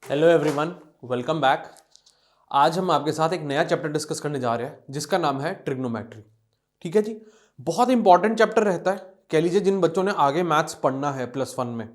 Hello everyone, welcome back. आज हम आपके साथ एक नया चैप्टर डिस्कस करने जा रहे हैं जिसका नाम है ट्रिग्नोमेट्री। ठीक है जी, बहुत इंपॉर्टेंट चैप्टर रहता है। कह लीजिए जिन बच्चों ने आगे मैथ्स पढ़ना है +1 में,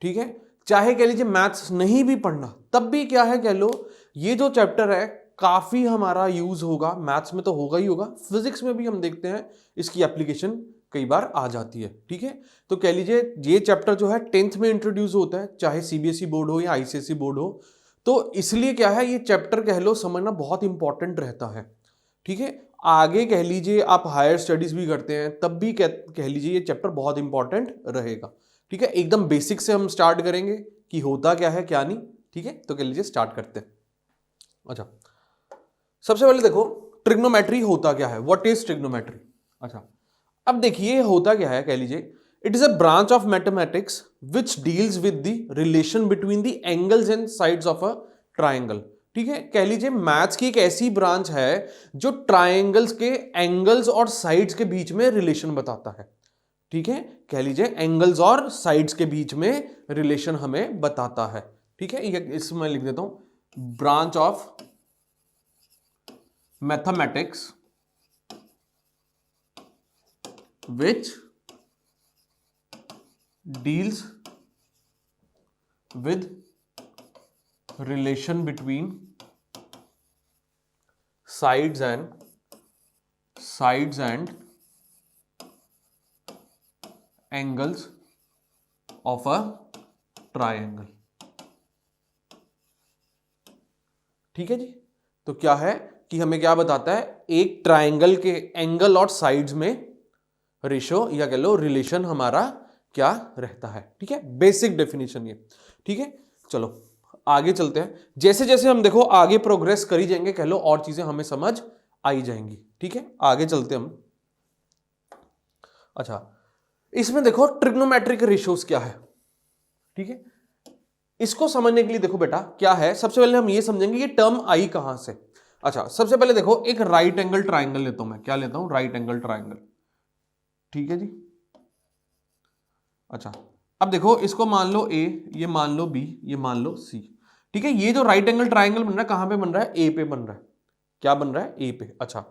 ठीक है, चाहे कह लीजिए मैथ्स नहीं भी पढ़ना तब भी क्या है, कह लो ये जो चैप्टर है काफी हमारा यूज होगा। मैथ्स में तो होगा ही होगा, फिजिक्स में भी हम देखते हैं इसकी एप्लीकेशन कई बार आ जाती है। ठीक है, तो कह लीजिए ये चैप्टर जो है 10th में इंट्रोड्यूस होता है, चाहे सीबीएसई बोर्ड हो या आईसीएसई बोर्ड हो। तो इसलिए क्या है, ये चैप्टर कह लो समझना बहुत इंपॉर्टेंट रहता है। ठीक है, आगे कह लीजिए आप हायर स्टडीज भी करते हैं तब भी कह लीजिए ये चैप्टर बहुत इंपॉर्टेंट रहेगा। ठीक है, एकदम बेसिक से हम स्टार्ट करेंगे कि होता क्या है क्या नहीं। ठीक है, तो कह लीजिए स्टार्ट करते हैं। अच्छा, सबसे पहले देखो ट्रिग्नोमेट्री होता क्या है, व्हाट इज ट्रिग्नोमेट्री। अच्छा, अब देखिए होता क्या है, कह लीजिए it is a branch of mathematics which deals with the relation between the angles and sides of a triangle. ठीक है, कह लीजिए मैथ्स की एक ऐसी ब्रांच है जो ट्राइंगल्स के एंगल्स और साइड्स के बीच में रिलेशन बताता है। ठीक है, कह लीजिए एंगल्स और साइड्स के बीच में रिलेशन हमें बताता है। ठीक है, ये इसमें लिख देता हूं, branch of mathematics which deals with relation between sides and angles of a triangle। ठीक है जी, तो क्या है कि हमें क्या बताता है, एक ट्राइंगल के एंगल और साइड्स में रेशो या कह लो रिलेशन हमारा क्या रहता है। ठीक है, बेसिक डेफिनेशन ये। ठीक है, चलो आगे चलते हैं। जैसे जैसे हम देखो आगे प्रोग्रेस करी जाएंगे, कह लो और चीजें हमें समझ आई जाएंगी। ठीक है, आगे चलते हम। अच्छा, इसमें देखो ट्रिग्नोमेट्रिक रेशियोज क्या है। ठीक है, इसको समझने के लिए देखो बेटा क्या है, सबसे पहले हम ये समझेंगे ये टर्म आई कहां से। अच्छा, सबसे पहले देखो एक राइट एंगल ट्राइंगल लेता हूं मैं, क्या लेता हूं, राइट एंगल ट्राइंगल। ठीक है जी, अच्छा अब देखो इसको मान लो ए, ये मान लो बी, ये मान लो सी। ठीक है, ये जो राइट एंगल ट्राइंगल बन रहा है कहां पे बन रहा है, ए पे बन रहा है। क्या बन रहा है, ए पे। अच्छा,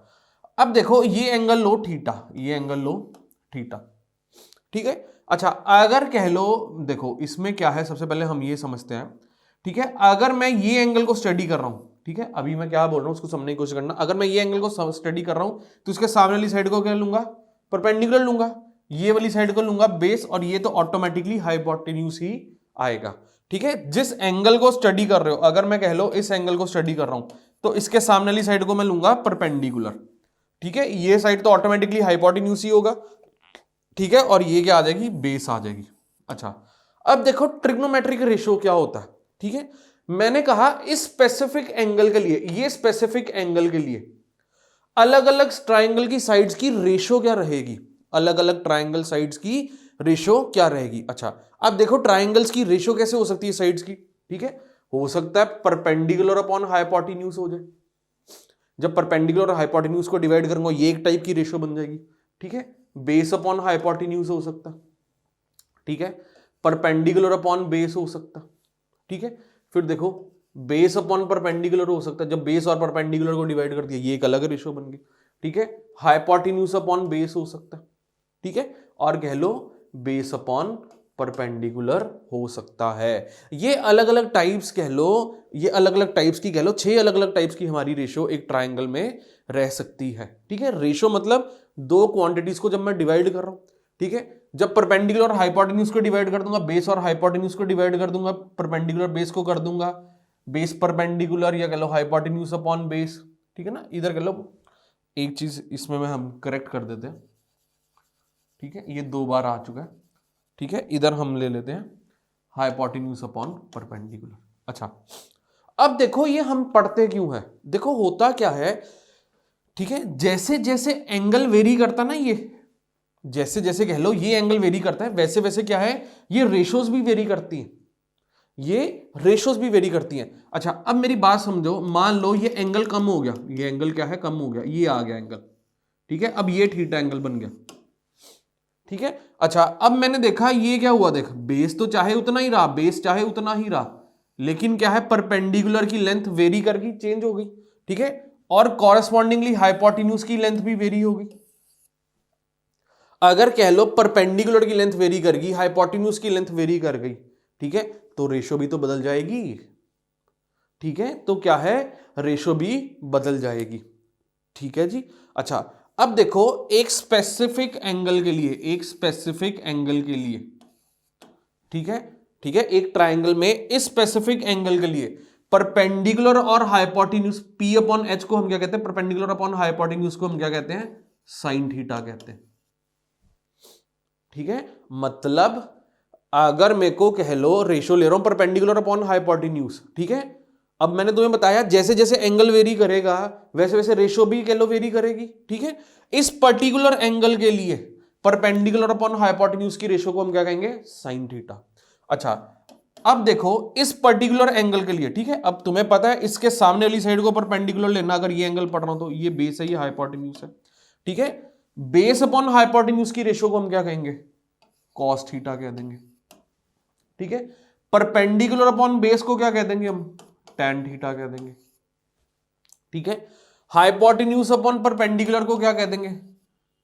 अब देखो ये एंगल लो थीटा, ये एंगल लो थीटा। ठीक है, अच्छा अगर कह लो देखो इसमें क्या है, सबसे पहले हम ये समझते हैं। ठीक है, अगर मैं ये एंगल को स्टडी कर रहा हूं, ठीक है, अभी मैं क्या बोल रहा हूं उसको समझने की कोशिश करना। अगर मैं ये एंगल को स्टडी कर रहा हूं तो इसके सामने वाली साइड को क्या लूंगा, परपेंडिकुलर लूंगा। ये वाली साइड को लूंगा बेस, और ये तो ऑटोमेटिकली हाइपोटेन्यूज ही आएगा। ठीक है, जिस एंगल को स्टडी कर रहे हो, अगर मैं कह लो इस एंगल को स्टडी कर रहा हूं तो इसके सामने वाली साइड को मैं लूंगा परपेंडिकुलर। ठीक है, ये साइड तो ऑटोमेटिकली हाइपोटेन्यूज ही होगा। ठीक है, और ये क्या आ जाएगी, बेस आ जाएगी। अच्छा, अब देखो ट्रिग्नोमेट्रिक रेशियो क्या होता है। ठीक है, मैंने कहा इस स्पेसिफिक एंगल के लिए, ये स्पेसिफिक एंगल के लिए अलग अलग ट्राइंगल की साइड्स की रेशियो क्या रहेगी, अलग अलग ट्राइंगल साइड्स की रेशियो क्या रहेगी। अच्छा, अब देखो ट्राइंगल्स की रेशियो कैसे हो सकती है साइड्स की। ठीक है, हो सकता है परपेंडिकुलर अपॉन हाइपोटेन्यूज हो जाए। जब परपेंडिकुलर और हाइपोटेन्यूज को डिवाइड करूंगा ये एक टाइप की रेशियो बन जाएगी। ठीक है, बेस अपॉन हाइपोटेन्यूज हो सकता। ठीक है, परपेंडिकुलर अपॉन बेस हो सकता। ठीक है, फिर देखो बेस अपॉन परपेंडिकुलर हो सकता है, जब बेस और परपेंडिकुलर को डिवाइड कर दिया ये एक अलग रेशियो बन गई। ठीक है, हाइपोटेन्यूज अपॉन बेस हो सकता है। ठीक है, और कह लो बेस अपॉन परपेंडिकुलर हो सकता है। ये अलग अलग टाइप्स कह लो, ये अलग अलग टाइप्स की कह लो, 6 अलग अलग टाइप्स की हमारी रेशियो एक ट्राइंगल में रह सकती है। ठीक है, रेशियो मतलब दो क्वांटिटीज को जब मैं डिवाइड कर रहा हूं। ठीक है, जब परपेंडिकुलर और हाइपोटेन्यूज को डिवाइड कर दूंगा, बेस और हाइपोटेन्यूज को डिवाइड कर दूंगा, परपेंडिकुलर बेस को कर दूंगा बेस परपेंडिकुलर, या कह लो हाइपोटेन्यूज अपॉन बेस। ठीक है ना, इधर कह लो एक चीज इसमें में हम करेक्ट कर देते हैं। ठीक है, ये 2 बार आ चुका है। ठीक है, इधर हम ले लेते हैं हाइपोटेन्यूज अपॉन परपेंडिकुलर। अच्छा, अब देखो ये हम पढ़ते क्यों है, देखो होता क्या है। ठीक है, जैसे जैसे एंगल वेरी करता ना, ये जैसे जैसे कह लो ये एंगल वेरी करता है, वैसे वैसे क्या है, ये रेशोज भी वेरी करती हैं, ये रेशोज भी वेरी करती हैं। अच्छा, अब मेरी बात समझो, मान लो ये एंगल कम हो गया, ये एंगल क्या है, कम हो गया, ये आ गया एंगल। ठीक है, अब ये थीटा एंगल बन गया। ठीक है, अच्छा अब मैंने देखा ये क्या हुआ, देख बेस तो चाहे उतना ही रहा, बेस चाहे उतना ही रहा, लेकिन क्या है, परपेंडिकुलर की लेंथ वेरी करगी, चेंज हो गई, ठीक है, और कॉरेस्पॉन्डिंगली हाइपोटेन्यूज की लेंथ भी वेरी होगी। अगर कह लो परपेंडिकुलर की लेंथ वेरी कर गई, हाइपोटेन्यूज की लेंथ वेरी कर गई, ठीक है, तो रेशो भी तो बदल जाएगी, ठीक है, तो क्या है, रेशो भी बदल जाएगी, ठीक है जी। अच्छा, अब देखो एक स्पेसिफिक एंगल के लिए, एक स्पेसिफिक एंगल के लिए, ठीक है, ठीक है, एक ट्राइंगल में इस स्पेसिफिक एंगल के लिए परपेंडिकुलर और हाइपोटेन्यूज P अपॉन H को हम क्या कहते हैं, परपेंडिकुलर अपॉन हाइपोटेन्यूज को हम क्या कहते हैं, साइन थीटा कहते हैं, ठीक है। मतलब अगर मेरे को कह लो रेशो ले रहा हूं परपेंडिकुलर अपॉन हाइपोटेन्यूज, ठीक है, अब मैंने तुम्हें बताया जैसे जैसे एंगल वेरी करेगा वैसे वैसे रेशो भी कह लो वेरी करेगी, ठीक है। इस पर्टिकुलर एंगल के लिए परपेंडिकुलर अपॉन हाइपोटेन्यूज की रेशो को हम क्या कहेंगे, साइन थीटा। अच्छा, अब देखो इस पर्टिकुलर एंगल के लिए, ठीक है, अब तुम्हें पता है इसके सामने वाली साइड को परपेंडिकुलर लेना, अगर ये एंगल पढ़ रहा हूं तो ये बेस है, ये हाइपोटेन्यूज है, ठीक है। बेस अपॉन हाइपोटेन्यूज की रेशो को हम क्या कहेंगे, कॉस थीटा कह देंगे, ठीक है। परपेंडिकुलर अपॉन बेस को क्या कह देंगे हम, टैन थीटा कह देंगे, ठीक है। हाइपोटेन्यूज अपॉन परपेंडिकुलर को क्या कह देंगे,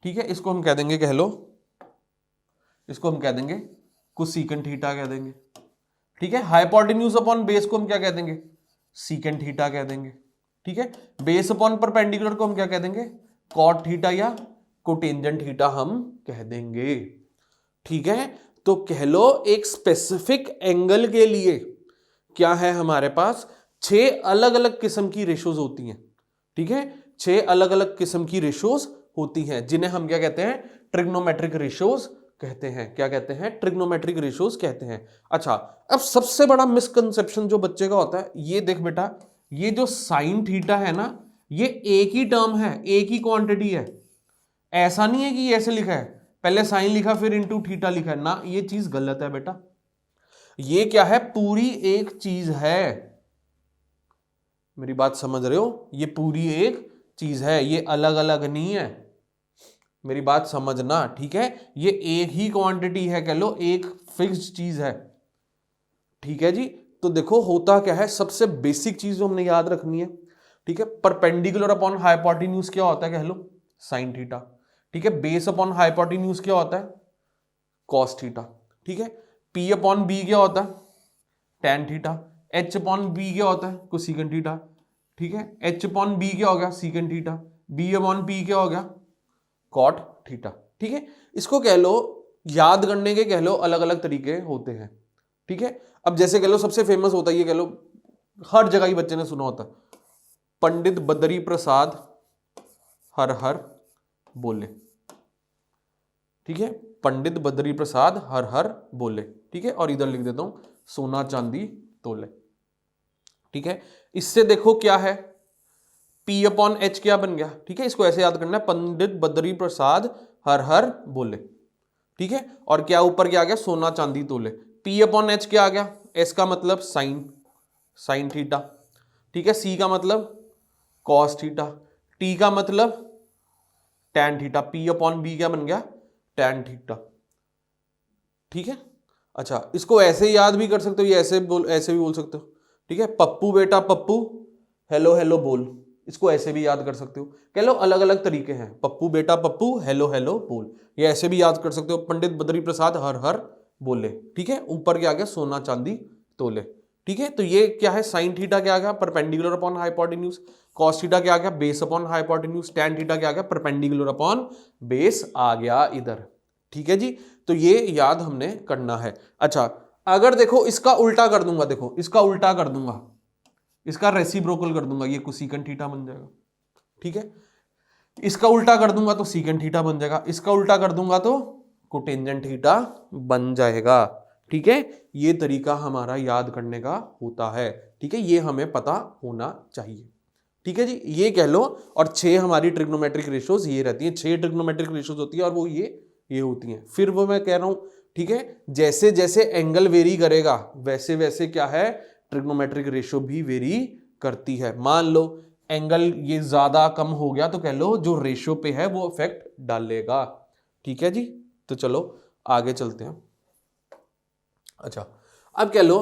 ठीक है, इसको हम कह देंगे, कह लो इसको हम कह देंगे कोसेकंट थीटा कह देंगे, ठीक है। हाइपोटेन्यूज अपॉन बेस को हम क्या कह देंगे, सीकेंट थीटा कह देंगे, ठीक है। बेस अपॉन परपेंडिकुलर को हम क्या कह देंगे, कॉट थीटा या कोटेंजेंट थीटा हम कह देंगे, ठीक है। तो कह लो एक स्पेसिफिक एंगल के लिए क्या है, हमारे पास 6 अलग अलग किस्म की रेशोज होती हैं, ठीक है, 6 अलग अलग किस्म की रेशोज होती हैं, जिन्हें हम क्या कहते हैं, ट्रिग्नोमेट्रिक रेशोज कहते हैं। क्या कहते हैं, ट्रिग्नोमेट्रिक रेशोज कहते हैं। अच्छा, अब सबसे बड़ा मिसकंसेप्शन जो बच्चे का होता है, ये देख बेटा, ये जो साइन थीटा है ना, ये एक ही टर्म है, एक ही क्वांटिटी है, ऐसा नहीं है कि ऐसे लिखा है, पहले साइन लिखा फिर इनटू थीटा लिखा है ना, ये चीज गलत है बेटा। ये क्या है, पूरी एक चीज है, मेरी बात समझ रहे हो, ये पूरी एक चीज है, ये अलग अलग नहीं है, मेरी बात समझना, ठीक है। ये एक ही क्वांटिटी है, कह लो एक फिक्स्ड चीज है, ठीक है जी। तो देखो होता क्या है, सबसे बेसिक चीज जो हमने याद रखनी है, ठीक है, परपेंडिकुलर अपॉन हाइपोटेन्यूज क्या होता है, कह लो साइन थीटा, ठीक है। बेस अपॉन हाइपोटेन्यूज क्या होता है, कॉस थीटा, ठीक है। P अपॉन बी क्या होता है, tan theta. H upon B क्या होता है, कोसेकंट थीटा, ठीक है। H अपॉन बी क्या हो गया, secant theta. B upon P क्या हो गया, कॉट थीटा, ठीक है। इसको कह लो याद करने के, कह लो अलग अलग तरीके होते हैं, ठीक है। अब जैसे कह लो सबसे फेमस होता है ये, कह लो हर जगह ही बच्चे ने सुना होता है, पंडित बद्री प्रसाद हर हर बोले, ठीक है, पंडित बद्री प्रसाद हर हर बोले, ठीक है। और इधर लिख देता हूं सोना चांदी तोले, ठीक है। इससे देखो क्या है, P अपॉन H क्या बन गया, ठीक है, इसको ऐसे याद करना है, पंडित बद्री प्रसाद हर हर बोले, ठीक है। और क्या ऊपर क्या आ गया, सोना चांदी तोले। P अपॉन H क्या आ गया, S का मतलब साइन, साइन थीटा, ठीक है। C का मतलब कॉस थीटा, T का मतलब tan theta, P upon B क्या बन गया, टैन थीटा, ठीक है। अच्छा, इसको ऐसे याद भी कर सकते हो, ये ऐसे भी बोल सकते हो, ठीक है। पप्पू बेटा पप्पू हेलो हेलो बोल, इसको ऐसे भी याद कर सकते हो, कह लो अलग अलग तरीके हैं, पप्पू बेटा पप्पू हेलो हेलो बोल, ये ऐसे भी याद कर सकते हो, पंडित बद्री प्रसाद हर हर बोले, ठीक है। ऊपर क्या आ गया, सोना चांदी तोले, ठीक है। तो ये क्या है, साइन थीटा क्या आ गया, perpendicular upon hypotenuse. Cos theta क्या आ गया, base upon hypotenuse. Tan theta क्या आ गया, परपेंडिकुलर अपॉन बेस आ गया इधर, ठीक है जी। तो ये याद हमने करना है। अच्छा, अगर देखो इसका उल्टा कर दूंगा, देखो इसका उल्टा कर दूंगा, इसका रेसिप्रोकल कर दूंगा, ये कोसेकंट थीटा बन जाएगा, ठीक है। इसका उल्टा कर दूंगा तो सीकेंट थीटा बन जाएगा, इसका उल्टा कर दूंगा तो कोटेंजेंट थीटा बन जाएगा, ठीक है। ये तरीका हमारा याद करने का होता है, ठीक है, ये हमें पता होना चाहिए, ठीक है जी। ये कह लो, और 6 हमारी ट्रिग्नोमेट्रिक रेशोज ये रहती हैं, 6 ट्रिग्नोमेट्रिक रेशोज होती है, और वो ये होती हैं। फिर वो मैं कह रहा हूं, ठीक है, जैसे जैसे एंगल वेरी करेगा वैसे वैसे क्या है, ट्रिग्नोमेट्रिक रेशो भी वेरी करती है। मान लो एंगल ये ज्यादा कम हो गया तो कह लो जो रेशो पे है वो इफेक्ट डालेगा, ठीक है जी। तो चलो आगे चलते हैं। अच्छा, अब कह लो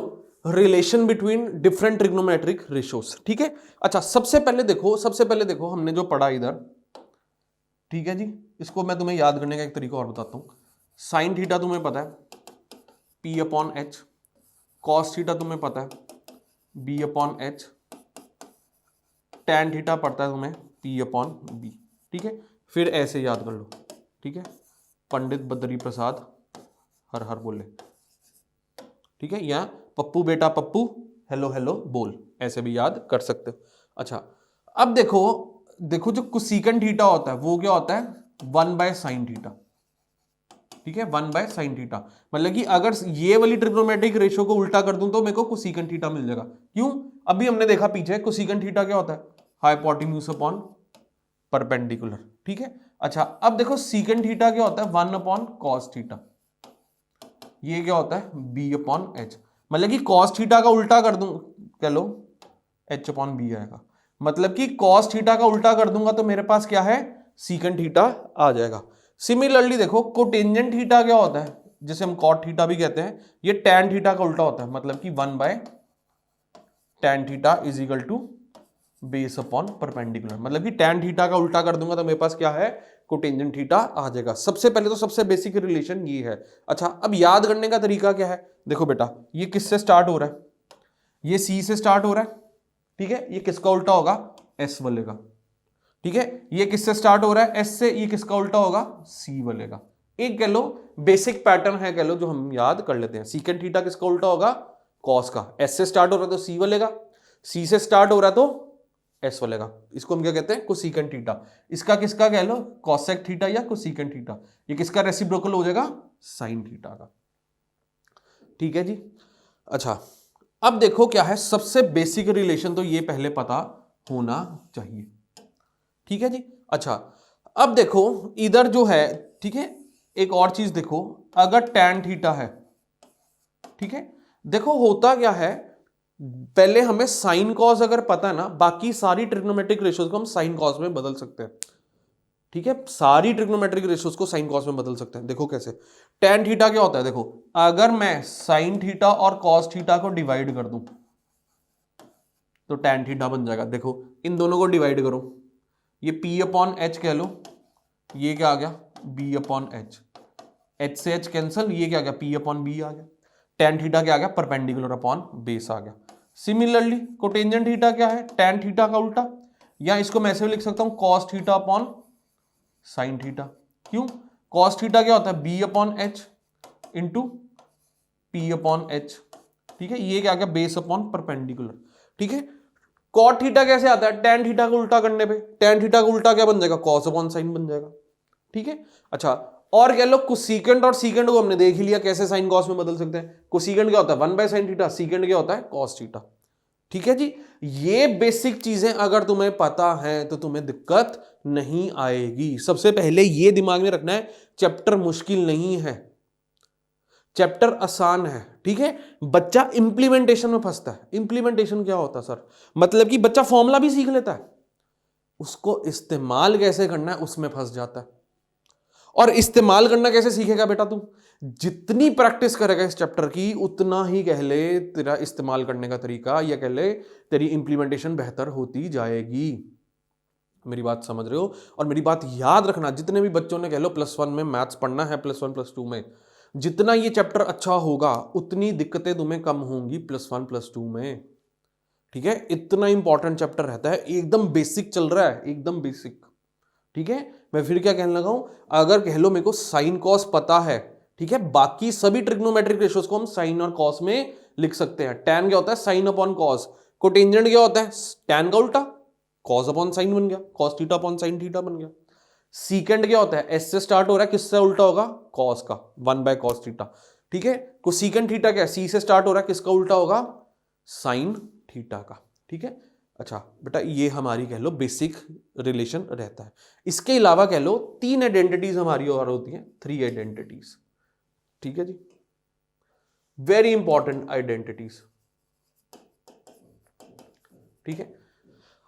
relation between different trigonometric ratios. ठीक है, अच्छा सबसे पहले देखो हमने जो पढ़ा इधर, ठीक है जी, इसको मैं तुम्हें याद करने का एक तरीका और बताता हूं। साइन थीटा तुम्हें पता है P upon H, cos theta तुम्हें पता है B upon H, tan theta पड़ता है तुम्हें P अपॉन बी। ठीक है, फिर ऐसे याद कर लो। ठीक है, पंडित बद्री प्रसाद हर हर बोले। ठीक है, या पप्पू बेटा पप्पू हेलो हेलो बोल, ऐसे भी याद कर सकते हो। अच्छा अब देखो जो कोसेकेंट थीटा होता है वो क्या होता है 1 बाय साइन थीटा। ठीक है, 1 बाय साइन थीटा, मतलब कि अगर ये वाली ट्रिग्नोमेट्रिक रेशियो को उल्टा कर दूं तो मेरे को कोसेकेंट थीटा मिल जाएगा। क्यों, अभी हमने देखा पीछे कोसेकेंट थीटा क्या होता है हाइपोटेन्यूज अपॉन परपेंडिकुलर। ठीक है, अच्छा अब देखो सीकेंट थीटा क्या होता है 1 अपॉन कॉस थीटा, ये क्या होता है b अपॉन एच, मतलब कि कॉस थीटा का उल्टा कर दूं कह लो h अपॉन बी आएगा, मतलब कि कॉस थीटा का उल्टा कर दूंगा तो मेरे पास क्या है सीकेंट थीटा आ जाएगा। सिमिलरली देखो कोटेंजेंट थीटा क्या होता है, जिसे हम कॉट थीटा भी कहते हैं, ये टैन थीटा का उल्टा होता है, मतलब कि 1 by tan theta is equal to base upon perpendicular, मतलब कि टैन थीटा का उल्टा कर दूंगा तो मेरे पास क्या है कोटेंजेंट थीटा आ जाएगा। सबसे पहले तो सबसे बेसिक रिलेशन ये है। अच्छा अब याद करने का तरीका क्या है, देखो बेटा ये किससे स्टार्ट हो रहा है, ये सी से स्टार्ट हो रहा है। ठीक है, ये किसका उल्टा होगा एस वाले का। ठीक है, ये किससे स्टार्ट हो रहा है एस से, ये किसका उल्टा होगा सी वाले का। एक कह लो बेसिक पैटर्न है कह लो जो हम याद कर लेते हैं। सीकेंट थीटा किसका उल्टा होगा कॉस का, एस से स्टार्ट हो रहा है तो सी वाले का, सी से स्टार्ट हो रहा है तो एस वाले का, इसको हम क्या कहते हैं कोसेकेंट थीटा। इसका किसका कह लो कॉसेक थीटा या कोसेकेंट थीटा, ये किसका रेसिप्रोकल हो जाएगा साइन थीटा का। ठीक है जी, अच्छा अब देखो क्या है सबसे बेसिक रिलेशन, तो ये पहले पता होना चाहिए। ठीक है जी, अच्छा अब देखो इधर जो है, ठीक है एक और चीज देखो, अगर टैन थीटा है, ठीक है देखो होता क्या है, पहले हमें साइन कॉस अगर पता है ना, बाकी सारी ट्रिग्नोमेट्रिक रेशियोज को हम साइन कॉस में बदल सकते हैं। ठीक है, सारी ट्रिग्नोमेट्रिक रेशियोज को साइन कॉस में बदल सकते हैं। देखो कैसे, टैन थीटा क्या होता है, देखो अगर मैं साइन थीटा और कॉस थीटा को डिवाइड कर दूं तो टैन थीटा बन जाएगा। देखो इन दोनों को डिवाइड करो, ये P अपॉन एच कह लो, ये क्या आ गया B अपॉन एच, एच से एच कैंसल, ये क्या आ गया P अपॉन बी आ गया, टैन थीटा क्या आ गया परपेंडिकुलर अपॉन बेस आ गया। सिमिलरली कोटेंजेंट थीटा क्या है टैन थीटा का उल्टा, या इसको मैं ऐसे भी लिख सकता हूं cos theta upon sine theta. क्यों, कॉस थीटा क्या होता है B upon H into P upon H. ठीक है, ये क्या आ गया बेस अपॉन परपेंडिकुलर। ठीक है, कॉट थीटा कैसे आता है टैन थीटा को उल्टा करने पे, टैन थीटा को उल्टा क्या बन जाएगा कॉस अपॉन साइन बन जाएगा। ठीक है, अच्छा और कह लो कोसेकेंट और सीकेंट को हमने देख ही लिया कैसे साइन कॉस में बदल सकते हैं। कोसेकेंट क्या होता है 1 बाय साइन थीटा, सीकेंट क्या होता है कॉस थीटा। ठीक है जी, ये बेसिक चीजें अगर तुम्हें पता है तो तुम्हें दिक्कत नहीं आएगी। सबसे पहले ये दिमाग में रखना है चैप्टर मुश्किल नहीं है, चैप्टर आसान है। ठीक है, बच्चा इंप्लीमेंटेशन में फंसता है। इंप्लीमेंटेशन क्या होता है सर, मतलब कि बच्चा फॉर्मूला भी सीख लेता है, उसको इस्तेमाल कैसे करना है उसमें फंस जाता है। और इस्तेमाल करना कैसे सीखेगा बेटा तू, जितनी प्रैक्टिस करेगा इस चैप्टर की उतना ही कह ले तेरा इस्तेमाल करने का तरीका, या कह ले तेरी इंप्लीमेंटेशन बेहतर होती जाएगी। मेरी बात समझ रहे हो, और मेरी बात याद रखना, जितने भी बच्चों ने कह लो +1 में मैथ्स पढ़ना है, +1 +2 में, जितना ये चैप्टर अच्छा होगा उतनी दिक्कतें तुम्हें कम होंगी +1 +2 में। ठीक है, इतना इंपॉर्टेंट चैप्टर रहता है, एकदम बेसिक चल रहा है, एकदम बेसिक। ठीक है, मैं फिर क्या कहने लगा हूं, अगर कह लो मेरे को साइन कॉस पता है, ठीक है बाकी सभी ट्रिग्नोमेट्रिक रेशियोज को हम साइन और कॉस में लिख सकते हैं। टैन क्या होता है साइन अपॉन कॉस, कोटेंजेंट क्या होता है टैन का उल्टा कॉस अपॉन साइन बन गया, cos theta upon sine theta बन गया। सीकेंड क्या होता है एस से स्टार्ट हो रहा है, किससे उल्टा होगा कॉस का 1 बाय कॉस थीटा। ठीक है, कोसेकेंट थीटा क्या है सी से स्टार्ट हो रहा है, किसका उल्टा होगा साइन थीटा का। ठीक है, अच्छा बेटा ये हमारी कह लो बेसिक रिलेशन रहता है। इसके अलावा कह लो 3 आइडेंटिटीज हमारी और होती हैं, 3 आइडेंटिटीज। ठीक है जी, वेरी इंपॉर्टेंट आइडेंटिटीज। ठीक है,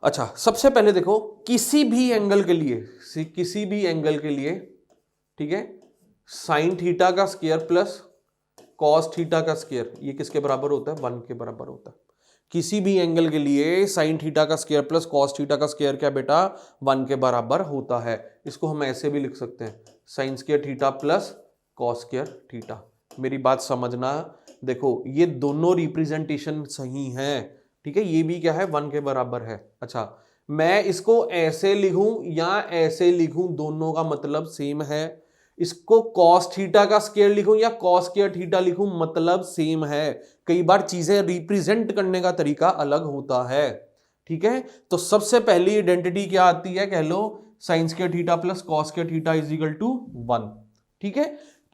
अच्छा सबसे पहले देखो किसी भी एंगल के लिए, ठीक है साइन थीटा का स्क्वायर प्लस कॉस थीटा का स्क्वायर ये किसके बराबर होता है, 1 के बराबर होता है। किसी भी एंगल के लिए साइन थीटा का स्क्वायर प्लस कॉस थीटा का स्क्वायर क्या बेटा, 1 के बराबर होता है। इसको हम ऐसे भी लिख सकते हैं, sign square theta plus cos square theta. मेरी बात समझना, देखो ये दोनों रिप्रेजेंटेशन सही है, ठीक है, ये भी क्या है 1 के बराबर है। अच्छा, मैं इसको ऐसे लिखूं या ऐसे लिखूं, दोनों का मतलब सेम है। इसको cos थीटा का स्क्वायर लिखूं या cos स्क्वायर थीटा लिखूं, मतलब सेम है। कई बार चीजें रिप्रेजेंट करने का तरीका अलग होता है, ठीक है। तो सबसे पहली आइडेंटिटी क्या आती है, कह लो sine square theta plus cos square theta is equal to 1, ठीक है।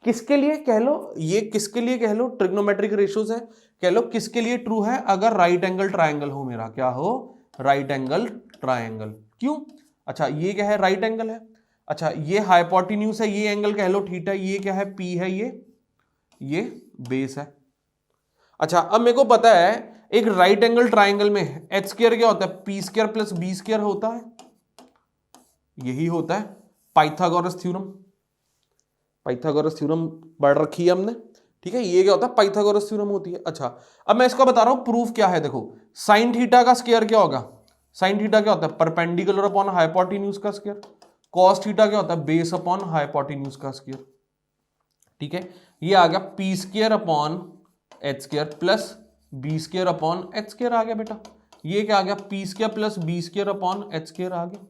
किसके लिए कह लो, ये किसके लिए कह लो, ट्रिग्नोमेट्रिक रेशियोज है, कह लो किसके लिए ट्रू है, अगर राइट एंगल ट्राइंगल हो मेरा, क्या हो, राइट एंगल ट्राइंगल। क्यों, अच्छा ये क्या है, राइट एंगल है। अच्छा ये हाइपोटेन्यूज है, ये एंगल कह लो थीटा, ये क्या है, पी है, ये बेस है। अच्छा अब मेरे को पता है एक राइट एंगल ट्राइंगल में एच स्क्वायर क्या होता है, P square plus B square होता है, यही होता है पाइथागोरस थ्योरम। पाइथागोरस थ्योरम पढ़ रखी है हमने, ठीक है, ये क्या होता है, पाइथागोरस थ्योरम होती है। अच्छा अब मैं इसका बता रहा हूं प्रूफ क्या है, देखो साइन थीटा का स्क्वायर क्या होगा, साइन थीटा क्या होता है, परपेंडिकुलर अपॉन हाइपोटेन्यूज का स्क्वायर। कॉस थीटा क्या होता है, बेस अपॉन हाइपोटेन्यूज का स्क्वायर, ठीक है। ये आ गया P square upon H square plus B square upon H square आ गया बेटा। ये क्या आ गया, P square plus B square upon H square आ गया,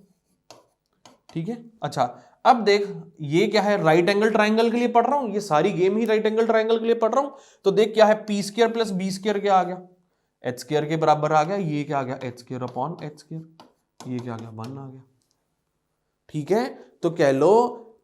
ठीक है। अच्छा अब देख ये क्या है, राइट एंगल ट्राइंगल के लिए पढ़ रहा हूं, ये सारी गेम ही राइट एंगल ट्राइंगल के लिए पढ़ रहा हूं। तो देख क्या है, P square plus B square क्या आ गया, एच स्क्वायर के बराबर आ गया। ये क्या आ गया, H square upon H square, ये क्या आ गया, 1 आ गया, ठीक है। तो कह लो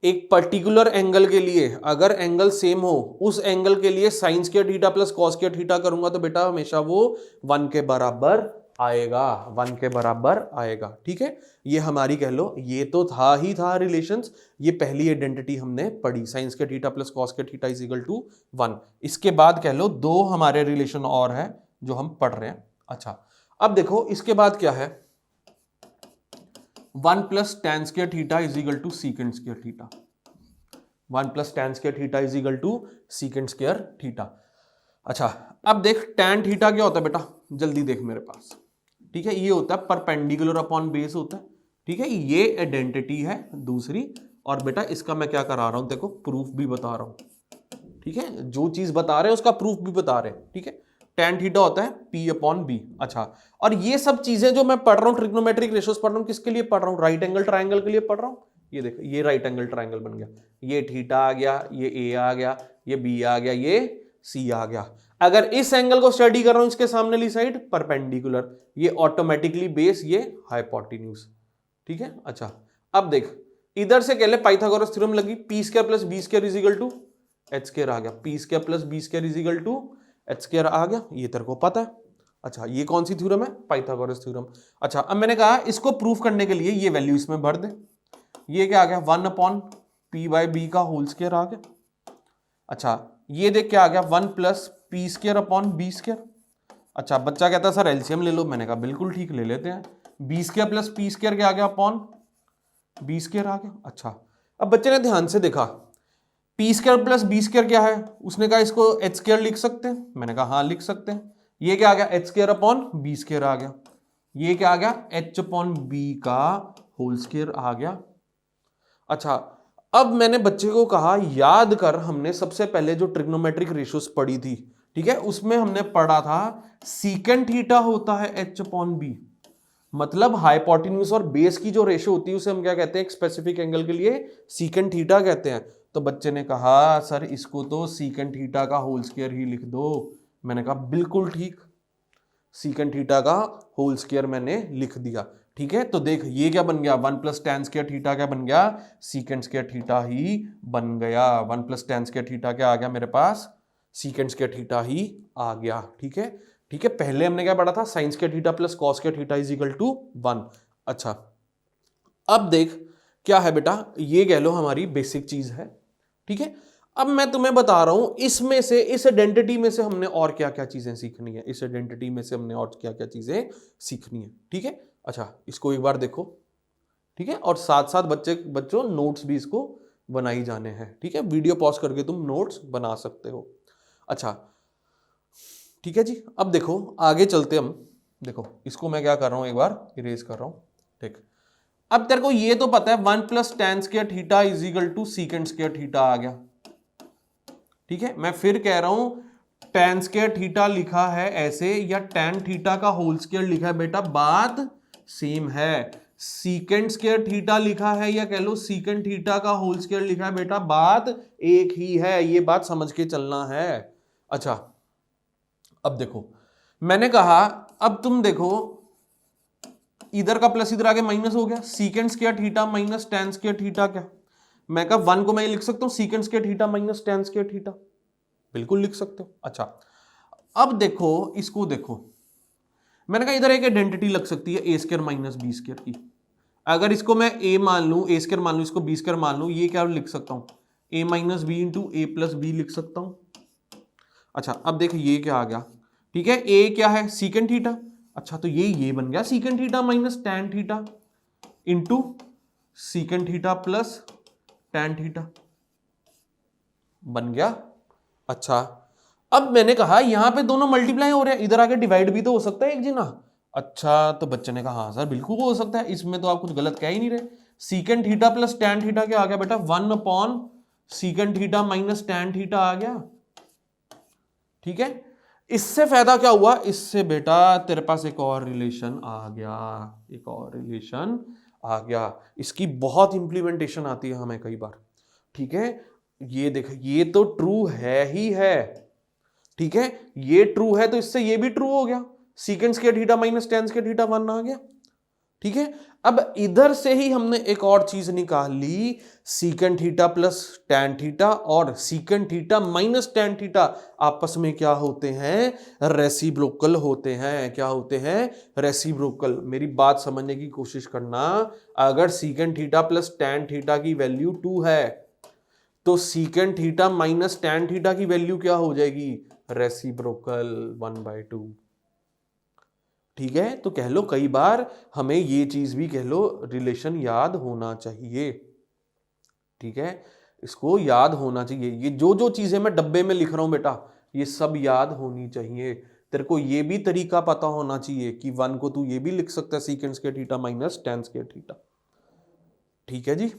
एक पर्टिकुलर एंगल के लिए अगर एंगल सेम हो, उस एंगल के लिए sine square theta plus cos square theta करूंगा तो बेटा हमेशा वो 1 के बराबर आएगा, 1 के बराबर आएगा, ठीक है। ये हमारी कह लो, ये तो था रिलेशंस, ये पहली आइडेंटिटी हमने पढ़ी, sine square theta plus cos square theta is equal to 1। इसके बाद कह लो 2 हमारे रिलेशन और है जो हम पढ़ रहे हैं। अच्छा अब देखो इसके बाद क्या है, 1 plus tan square theta is equal to secant square theta, 1 plus tan square theta is equal to secant square theta. अच्छा अब देख टैन थीटा क्या होता है बेटा, जल्दी देख मेरे पास, ठीक है, ये होता है परपेंडिकुलर अपॉन बेस होता है, ठीक है, ये आइडेंटिटी है दूसरी। और बेटा इसका मैं क्या करा रहा हूं, देखो प्रूफ भी बता रहा हूं, ठीक है, जो चीज बता रहे हैं उसका प्रूफ भी बता रहे हैं, ठीक है। टैन थीटा होता है P अपॉन बी। अच्छा और ये सब चीजें जो मैं पढ़ रहा हूँ ट्रिग्नोमेट्रिक रेशियोज पढ़ रहा हूँ, किसके लिए पढ़ रहा हूँ, राइट एंगल ट्राइंगल के लिए पढ़ रहा हूँ। ये देखो ये राइट एंगल ट्राइंगल बन गया, ये थीटा आ गया, ये ए आ गया, ये बी आ गया, ये सी आ गया। अगर इस एंगल को स्टडी कर रहा हूं इसके सामने ली साइड परपेंडिकुलर, ये ऑटोमेटिकली बेस, ये हाइपोटेन्यूज, ठीक है। अच्छा अब देख इधर से कह ले पाइथागोरस थ्योरम लगी, P square plus B square is equal to H square आ गया, P square plus B square is equal to H square आ गया, ये तेरे को पता है। अच्छा ये कौन सी थ्योरम है, पाइथागोरस थ्योरम। अच्छा अब मैंने कहा इसको प्रूफ करने के लिए ये वैल्यू इसमें भर दे, ये क्या आ गया, 1 अपॉन पी बाई बी का होल स्क्वायर आ गया। अच्छा ये देख क्या आ गया, 1 plus P square upon B square. अच्छा बच्चा कहता है सर एलसीएम ले लो, मैंने कहा बिल्कुल ठीक, ले लेते हैं। B square plus P square क्या आ गया, अपॉन बी स्क्वायर आ गया। अच्छा अब बच्चे ने ध्यान से देखा, P square plus B square क्या है, उसने कहा इसको एच स्क्वायर लिख सकते हैं, मैंने कहा हाँ लिख सकते हैं। ये क्या आ गया, H square upon B square आ गया, ये क्या आ गया, एच अपॉन बी का होल स्क्वायर आ गया। अच्छा अब मैंने बच्चे को कहा याद कर, हमने सबसे पहले जो ट्रिग्नोमेट्रिक रेशियोज पढ़ी थी, ठीक है, उसमें हमने पढ़ा था सीकेंट थीटा होता है एच अपॉन बी, मतलब हाइपोटेन्यूज और बेस की जो रेशियो होती है उसे हम क्या कहते हैं, एक स्पेसिफिक एंगल के लिए सीकेंट थीटा कहते हैं। तो बच्चे ने कहा सर इसको तो सीकेंट थीटा का होल स्क्वायर ही लिख दो, मैंने कहा बिल्कुल ठीक, सीकेंट थीटा का होल स्क्वायर मैंने लिख दिया, ठीक है। तो देख ये क्या बन गया, 1 प्लस टैन स्क्वायर थीटा क्या बन गया, सीकेंट स्क्वायर थीटा ही बन गया। 1 प्लस टैन स्क्वायर थीटा क्या आ गया मेरे पास, सीकेंट स्क्वायर थीटा ही आ गया, ठीक है। ठीक है पहले हमने क्या पढ़ा था, sine square theta plus cos square theta is equal to 1। अच्छा अब देख क्या है बेटा, ये कह लो हमारी बेसिक चीज है, ठीक है। अब मैं तुम्हें बता रहा हूं इसमें से, इस आइडेंटिटी में से हमने और क्या क्या चीजें सीखनी है, इस आइडेंटिटी में से हमने और क्या क्या चीजें सीखनी है, ठीक है। अच्छा इसको एक बार देखो, ठीक है, और साथ साथ बच्चों नोट्स भी इसको बनाई जाने हैं, ठीक है, वीडियो पॉज करके तुम नोट्स बना सकते हो। अच्छा ठीक है जी। अब देखो आगे चलते हम, देखो इसको मैं क्या कर रहा हूं, एक बार इरेज कर रहा हूं, ठीक। अब तेरे को ये तो पता है 1 plus tan square theta is equal to secant square theta आ गया, ठीक है। मैं फिर कह रहा हूं टेन स्क्वायर थीटा लिखा है ऐसे या टेन थीटा का होल स्क्वायर लिखा है बेटा, बात सेम है। सीकेंड स्क्वायर थीटा लिखा है या कह लो सीकेंड थीटा का होल स्क्वायर लिखा है बेटा, बात एक ही है, ये बात समझ के चलना है। अच्छा अब देखो मैंने कहा, अब तुम देखो इधर का प्लस इधर आगे माइनस हो गया, सीकेंड square theta minus ten square theta, क्या मैं कहा 1 को मैं लिख सकता हूं सीकेंड square theta minus ten square theta, बिल्कुल लिख सकते हो। अच्छा अब देखो इसको देखो, मैंने कहा इधर एक आइडेंटिटी लग सकती है A square minus B square की। अगर इसको मैं ए मान लूं, ए स्क्वायर मान लूं, इसको बी स्क्वायर मान लूं, ये क्या लिख सकता हूं, ए माइनस बी इंटू ए प्लस बी लिख सकता हूं। अच्छा अब देख ये क्या आ गया, ठीक है, ए क्या है सीकेंड थीटा, अच्छा तो ये बन गया सीकेंड theta minus tan theta into सीकेंड theta plus tan theta बन गया। अच्छा अब मैंने कहा यहां पे दोनों मल्टीप्लाई हो रहे हैं, इधर आके डिवाइड भी तो हो सकता है एक जिना। अच्छा तो बच्चे ने कहा हाँ सर बिल्कुल हो सकता है, इसमें तो आप कुछ गलत कह ही नहीं रहे। Secant theta plus tan theta क्या आ गया बेटा, 1 upon secant theta minus tan theta आ गया, ठीक है। इससे फायदा क्या हुआ, इससे बेटा तेरे पास एक और रिलेशन आ गया, एक और रिलेशन आ गया। इसकी बहुत इंप्लीमेंटेशन आती है हमें कई बार, ठीक है। ये देख ये तो ट्रू है ही है, ठीक है, ये ट्रू है तो इससे ये भी ट्रू हो गया, सीकेंड square theta minus ten square theta 1 आ गया, ठीक है। अब इधर से ही हमने एक और चीज निकाली, secant theta plus tan theta और secant theta minus tan theta आपस में क्या होते हैं, रेसिप्रोकल होते हैं। क्या होते हैं, रेसिप्रोकल। मेरी बात समझने की कोशिश करना, अगर सीकेंड थीटा प्लस टैन थीटा की वैल्यू 2 है तो सीकेंड थीटा माइनस टैन थीटा की वैल्यू क्या हो जाएगी, रेसिप्रोकल 1/2, ठीक है। तो कह लो कई बार हमें ये चीज भी कह लो रिलेशन याद होना चाहिए, ठीक है, इसको याद होना चाहिए। ये जो जो चीजें मैं डब्बे में लिख रहा हूं बेटा ये सब याद होनी चाहिए। तेरे को ये भी तरीका पता होना चाहिए कि 1 को तू ये भी लिख सकता है सीकेंड square theta minus tan square theta, ठीक है जी।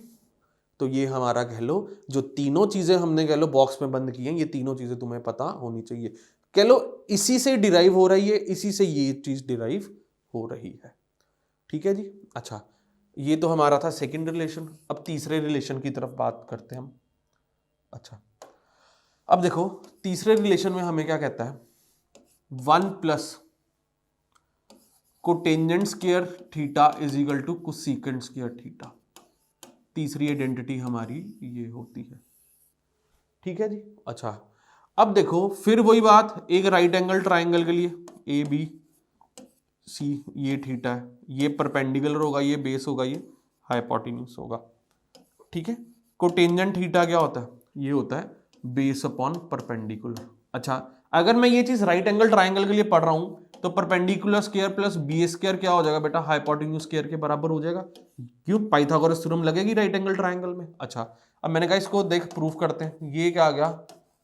तो ये हमारा कह लो जो तीनों चीजें हमने कह लो बॉक्स में बंद की हैं, ये तीनों चीजें तुम्हें पता होनी चाहिए। कह लो इसी से डिराइव हो रही है, इसी से ये चीज डिराइव हो रही है, ठीक है जी। अच्छा ये तो हमारा था सेकंड रिलेशन। अब तीसरे रिलेशन की तरफ बात करते हैं हम। अच्छा अब देखो तीसरे रिलेशन में हमें क्या कहता है, 1 plus cotangent square theta is equal to cosecant square theta. तीसरी आइडेंटिटी हमारी ये होती है, ठीक है जी। अच्छा अब देखो फिर वही बात, एक राइट एंगल ट्राइंगल के लिए ए बी सी, ये थीटा है, ये परपेंडिकुलर होगा, ये बेस होगा, ये हाइपोटेन्यूज होगा, ठीक है। कोटेंजेंट थीटा क्या होता है, ये होता है बेस अपॉन परपेंडिकुलर। अच्छा अगर मैं ये चीज राइट एंगल ट्राइंगल के लिए पढ़ रहा हूं तो perpendicular square plus B square क्या हो जाएगा बेटा, हाइपोटेन्यूज स्क्वायर के बराबर हो जाएगा। क्यों, पाइथागोरस थ्योरम लगेगी राइट एंगल ट्राइंगल में। अच्छा अब मैंने कहा इसको देख प्रूफ करते हैं, ये क्या आ गया,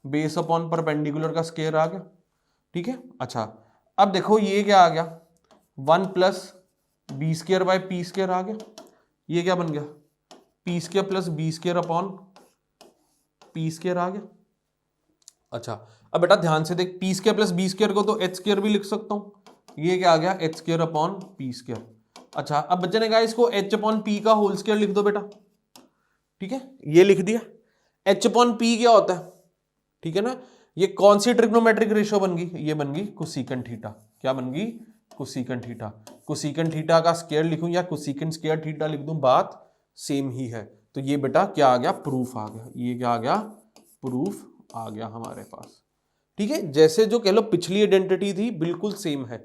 बेस अपॉन परपेंडिकुलर का स्क्वायर आ गया, ठीक है। अच्छा अब देखो ये क्या आ गया, 1 plus B square by P square आ गया, ये क्या बन गया, P square plus B square upon P square आ गया। अच्छा अब बेटा ध्यान से देख, P square plus B square को तो एच स्क्वायर भी लिख सकता हूं, ये क्या आ गया H square upon P square. अच्छा अब बच्चे ने कहा इसको एच अपॉन पी का होल स्क्वायर लिख दो बेटा, ठीक है, ये लिख दिया। एच अपॉन पी क्या होता है, ठीक है ना, ये कौन सी ट्रिग्नोमेट्रिक रेशियो बन गई, ये बन गई कोसेकेंट थीटा। क्या बन गई, कोसेकेंट थीटा। कोसेकेंट थीटा का स्क्वायर लिखूं या कोसेकेंट स्क्वायर थीटा लिख दूं, बात सेम ही है। तो ये बेटा क्या आ गया, प्रूफ आ गया, ये क्या आ गया, प्रूफ आ गया हमारे पास, ठीक है। जैसे जो कह लो पिछली आइडेंटिटी थी बिल्कुल सेम है।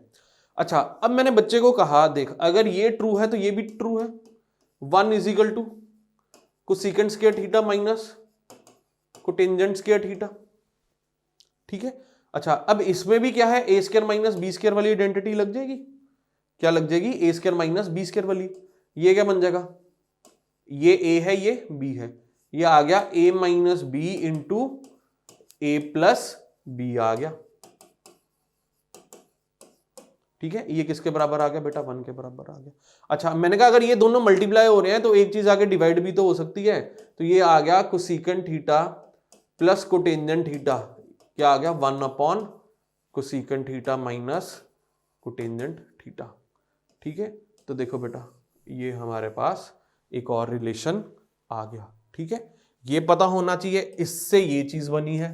अच्छा अब मैंने बच्चे को कहा देख अगर ये ट्रू है तो ये भी ट्रू है, 1 is equal to cosecant square theta minus cotangent square theta, ठीक है। अच्छा अब इसमें भी क्या है, A square minus B square वाली आइडेंटिटी लग जाएगी, क्या लग जाएगी, A square minus B square वाली। ये क्या बन जाएगा, ये ए है ये बी है, ये आ गया ए माइनस बी इंटू ए प्लस बी आ गया। ठीक है, ये किसके बराबर आ गया बेटा, 1 के बराबर आ गया। अच्छा, मैंने कहा अगर ये दोनों मल्टीप्लाई हो रहे हैं तो एक चीज आगे डिवाइड भी तो हो सकती है, तो ये आ गया cosecant theta plus cotangent theta, क्या आ गया 1 upon cosecant theta minus cotangent theta. ठीक है, तो देखो बेटा ये हमारे पास एक और रिलेशन आ गया। ठीक है, ये पता होना चाहिए, इससे ये चीज बनी है।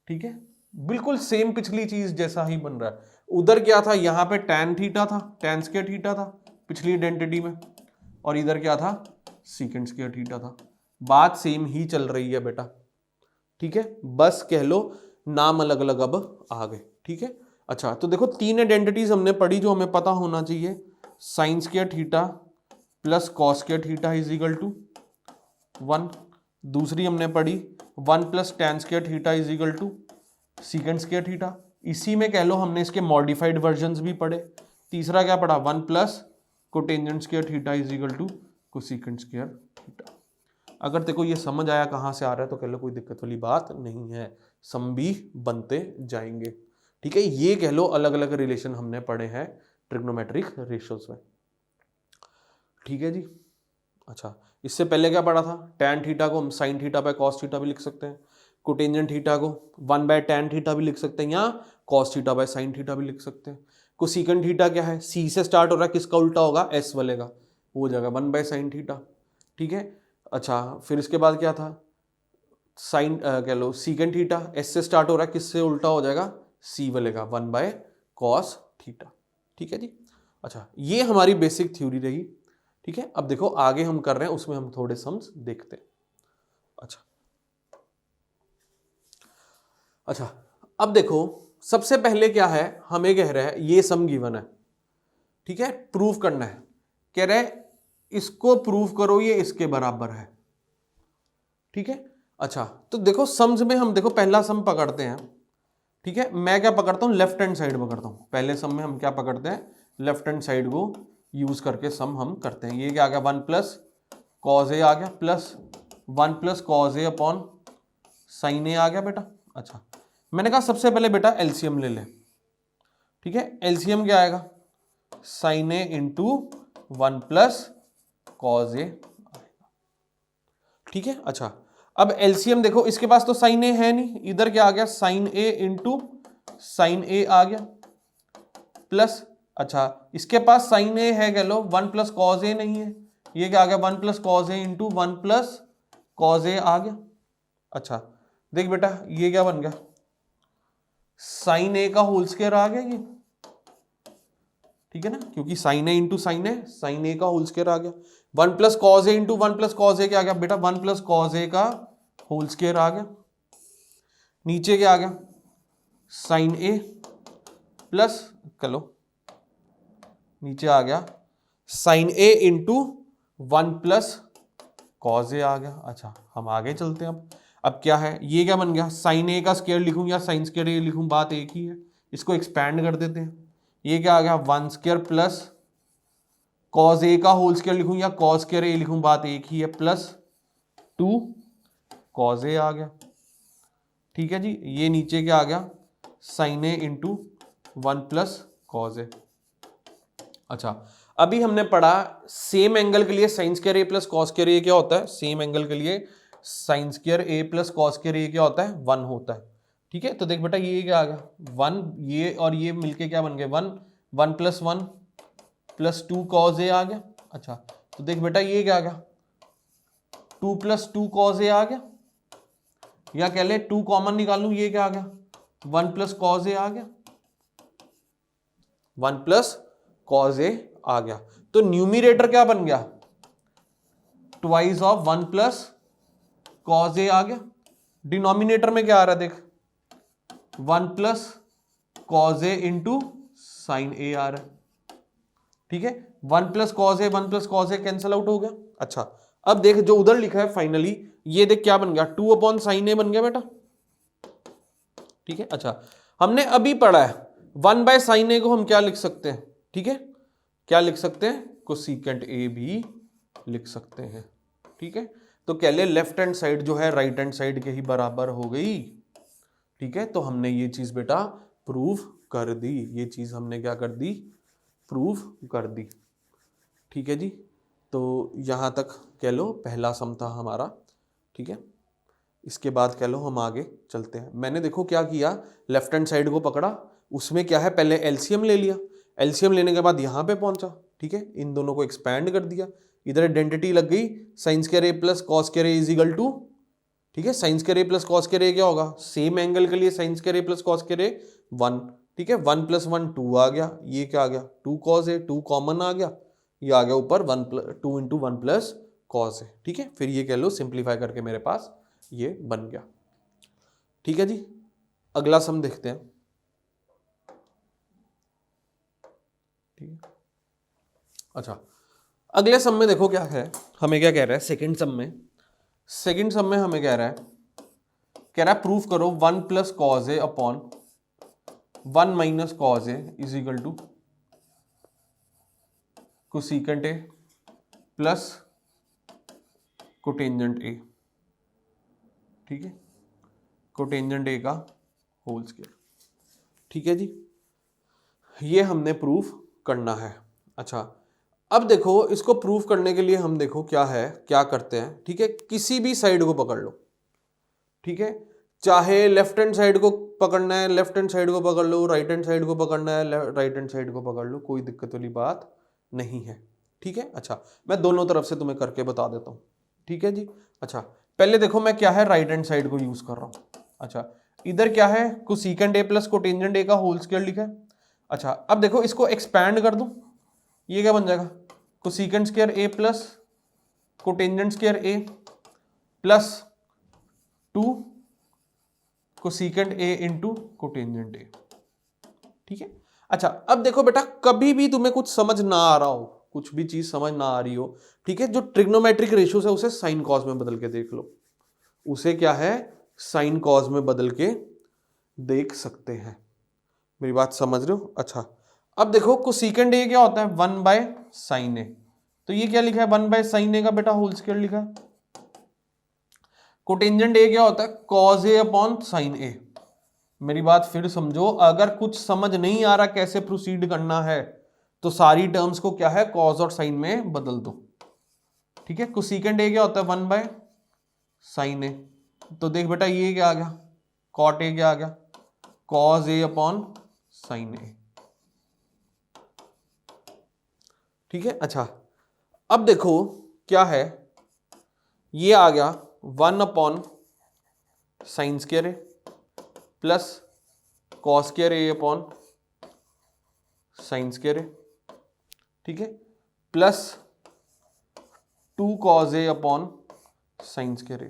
ठीक है, बिल्कुल सेम पिछली चीज जैसा ही बन रहा है। उधर क्या था, यहां पे tan थीटा था, tan स्क्वायर थीटा था पिछली आइडेंटिटी में, और इधर क्या था, सीकेंट स्क्वायर थीटा था। बात सेम ही चल रही है बेटा। ठीक है, बस कह लो नाम अलग अलग अब आ गए। ठीक है, अच्छा तो देखो 3 आइडेंटिटीज हमने पढ़ी जो हमें पता होना चाहिए। Sine square theta plus cos square theta is equal to 1। दूसरी हमने पढ़ी 1 plus tan square theta is equal to secant square theta. इसी में कह लो हमने इसके मॉडिफाइड वर्जन्स भी पढ़े। तीसरा क्या पढ़ा, 1 plus cotangent square theta is equal to cosecant square theta. अगर देखो ये समझ आया कहाँ से आ रहा है तो कह लो कोई दिक्कत वाली बात नहीं है, सम भी बनते जाएंगे। ठीक है, ये कह लो अलग अलग रिलेशन हमने पढ़े हैं ट्रिग्नोमेट्रिक रेशियोज में। ठीक है जी। अच्छा, इससे पहले क्या पढ़ा था, tan थीटा को हम sin theta by cos theta भी लिख सकते हैं, कोटेंजेंट थीटा को 1 बाय tan थीटा भी लिख सकते हैं, या cos theta by sin theta भी लिख सकते हैं। कोसेकेंट थीटा क्या है, c से स्टार्ट हो रहा है, किसका उल्टा होगा, s वाले का, वो हो जाएगा 1 बाय sin थीटा। ठीक है, अच्छा फिर इसके बाद क्या था, साइन कह लो सीकेंट थीटा s से स्टार्ट हो रहा है, किससे उल्टा हो जाएगा, c वाले का 1 बाय cos थीटा। ठीक है जी। अच्छा, ये हमारी बेसिक थ्योरी रही। ठीक है, अब देखो आगे हम कर रहे हैं उसमें हम थोड़े सम्स देखते हैं। अच्छा, अब देखो सबसे पहले क्या है, हमें कह रहा है ये सम गिवन है। ठीक है, प्रूव करना है, कह रहे हैं इसको प्रूव करो ये इसके बराबर है। ठीक है, अच्छा तो देखो सम्स में हम देखो पहला सम पकड़ते हैं। ठीक है, मैं क्या पकड़ता हूं, लेफ्ट हैंड साइड पकड़ता हूं। पहले सम में हम क्या पकड़ते हैं, लेफ्ट हैंड साइड को यूज करके सम हम करते हैं। ये क्या आ गया, 1 प्लस कॉज ए आ गया, plus 1 plus cos A upon sine ए आ गया बेटा। अच्छा, मैंने कहा सबसे पहले बेटा एलसीएम ले ले। ठीक है, एलसीएम क्या आएगा, sign A into 1 plus cos ए। ठीक है, अच्छा अब एलसीएम देखो, इसके पास तो साइन ए है नहीं, इधर क्या आ गया, साइन ए इंटू साइन ए आ गया, प्लस अच्छा इसके पास साइन ए है, कह लो 1 प्लस कॉज ए नहीं है, ये क्या आ गया 1 प्लस कॉज ए इंटू 1 प्लस कॉज ए आ गया। अच्छा देख बेटा ये क्या बन गया, साइन ए का होल स्क्वायर आ गया ये। ठीक है ना, क्योंकि sign A into sine A, sign ए का होल स्क्वायर आ गया। 1 प्लस कॉज ए इंटू 1 प्लस कॉज ए क्या आ गया बेटा, 1 प्लस कॉज ए का होल स्क्वायर आ गया। नीचे क्या आ गया, साइन ए प्लस चलो नीचे आ गया sign A into 1 plus cos ए आ गया। अच्छा हम आगे चलते हैं। अब क्या है, ये क्या बन गया, साइन ए का स्क्वायर लिखूं या साइन स्क्वायर ए लिखूं, बात एक ही है। इसको एक्सपैंड कर देते हैं, ये क्या आ गया 1 स्क्वायर प्लस कॉज ए का होल स्क्वायर लिखूं या कॉज स्क्वायर ए लिखूं, बात एक ही है, प्लस 2 कॉज ए आ गया। ठीक है जी, ये नीचे क्या आ गया, sign A into 1 plus cos ए। अच्छा अभी हमने पढ़ा सेम एंगल के लिए sine square A plus cos square A क्या होता है, सेम एंगल के लिए sine square A plus cos square A क्या होता है, 1 होता है। ठीक है, तो देख बेटा ये क्या आ गया 1, ये और ये मिलके क्या बन गए 1, 1 प्लस 1 प्लस 2 कॉस ए आ गया। अच्छा तो देख बेटा ये क्या आ गया 2 प्लस 2 कॉस ए आ गया, या कह ले 2 कॉमन निकालूं, ये क्या आ गया 1 प्लस कॉस ए आ गया, 1 प्लस कॉस ए आ गया। तो न्यूमिरेटर क्या बन गया, twice of 1 plus cos A आ गया। डिनोमिनेटर में क्या आ रहा है देख 1 plus cos A into sine ए आ रहा है। ठीक है, 1 plus cos A 1 plus cos A cancel out हो गया। अच्छा अब देख जो उधर लिखा है फाइनली, ये देख क्या बन गया 2 अपॉन साइन ए बन गया बेटा। ठीक है, अच्छा हमने अभी पढ़ा है 1 बाय साइन ए को हम क्या लिख सकते हैं, ठीक है क्या लिख सकते हैं, कोसेकेंट ए भी लिख सकते हैं। ठीक है, तो कह ले लेफ्ट हैंड साइड जो है राइट हैंड साइड के ही बराबर हो गई। ठीक है, तो हमने ये चीज बेटा प्रूव कर दी, ये चीज हमने क्या कर दी, प्रूव कर दी। ठीक है जी, तो यहाँ तक कह लो पहला सम था हमारा। ठीक है, इसके बाद कह लो हम आगे चलते हैं। मैंने देखो क्या किया, लेफ्ट हैंड साइड को पकड़ा, उसमें क्या है पहले एलसीएम ले लिया, एलसीएम लेने के बाद यहाँ पे पहुंचा। ठीक है, इन दोनों को एक्सपैंड कर दिया, इधर आइडेंटिटी लग गई, sine square A plus cos square A is equal to, ठीक है, sine square A plus cos square A क्या होगा, सेम एंगल के लिए sine square A plus cos square A 1। ठीक है, 1 + 1 2 आ गया, ये क्या आ गया 2 cos ए, 2 कॉमन आ गया, ये आ गया ऊपर 2 × 1 + cos ए। ठीक है, फिर ये कह लो सिंप्लीफाई करके मेरे पास ये बन गया। ठीक है जी, अगला सम देखते हैं। ठीक है, अच्छा अगले सम में देखो क्या है, हमें क्या कह रहा है सेकंड सम में, सेकंड सम में हमें कह रहा है प्रूफ करो 1 + cos a upon 1 - cos a is equal to cosecant a plus cotangent a। ठीक है, कोटेंजेंट a का होल स्क्वायर। ठीक है जी, ये हमने प्रूफ करना है। अच्छा अब देखो इसको प्रूफ करने के लिए हम देखो क्या है, क्या करते हैं। ठीक है, किसी भी साइड को पकड़ लो। ठीक है, चाहे लेफ्ट हैंड साइड को पकड़ना है लेफ्ट हैंड साइड को पकड़ लो, राइट हैंड साइड को पकड़ना है राइट हैंड साइड को पकड़ लो, कोई दिक्कत वाली बात नहीं है। ठीक है, अच्छा मैं दोनों तरफ से तुम्हें करके बता देता हूँ। ठीक है जी, अच्छा पहले देखो मैं क्या है राइट हैंड साइड को यूज कर रहा हूँ। अच्छा इधर क्या है cosecant a plus cotangent a का होल स्क्वायर लिखा है। अच्छा अब देखो इसको एक्सपैंड कर दूं, ये क्या बन जाएगा cosecant square a plus cotangent square a plus 2 cosecant a into cotangent a। ठीक है, अच्छा अब देखो बेटा कभी भी तुम्हें कुछ समझ ना आ रहा हो, कुछ भी चीज समझ ना आ रही हो, ठीक है, जो ट्रिग्नोमेट्रिक रेशियोज है उसे साइन कॉस में बदल के देख लो, उसे क्या है साइन कॉस में बदल के देख सकते हैं। मेरी बात समझ रहे हो? अच्छा अब देखो कोसेकेंट a क्या होता है 1/sin a, तो ये क्या लिखा है 1/sin a का बेटा होल स्क्वायर लिखा है। कोटेंजेंट a क्या होता है cos a upon sin a। मेरी बात फिर समझो, अगर कुछ समझ नहीं आ रहा कैसे प्रोसीड करना है तो सारी टर्म्स को क्या है cos और sin में बदल दो। ठीक है, कोसेकेंट a क्या होता है 1/sin a, तो देख बेटा ये क्या आ गया cot a क्या आ गया cos a upon sin a। ठीक है, अच्छा अब देखो क्या है, ये आ गया 1/sin square a plus cos square a upon sin square a। ठीक है, plus 2 cos a upon sin square a,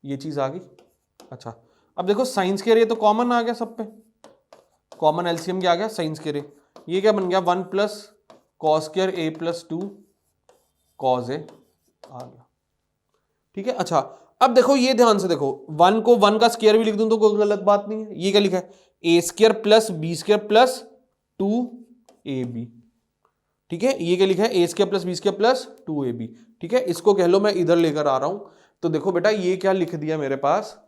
ये चीज आ गई। अच्छा अब देखो sin स्क्वायर a तो कॉमन आ गया, सब पे कॉमन एलसीएम क्या आ गया sin स्क्वायर a, ये क्या बन गया 1 + cos square a plus 2 cos a आ गया। ठीक है, अच्छा अब देखो ये ध्यान से देखो 1 को 1 का स्क्वायर भी लिख दूं तो कोई गलत बात नहीं है। ये क्या लिखा है a² plus b² plus 2ab। ठीक है, ये क्या लिखा है a² plus b² plus 2ab। ठीक है, इसको कह लो मैं इधर लेकर आ रहा हूं, तो देखो बेटा ये क्या लिख दिया मेरे पास,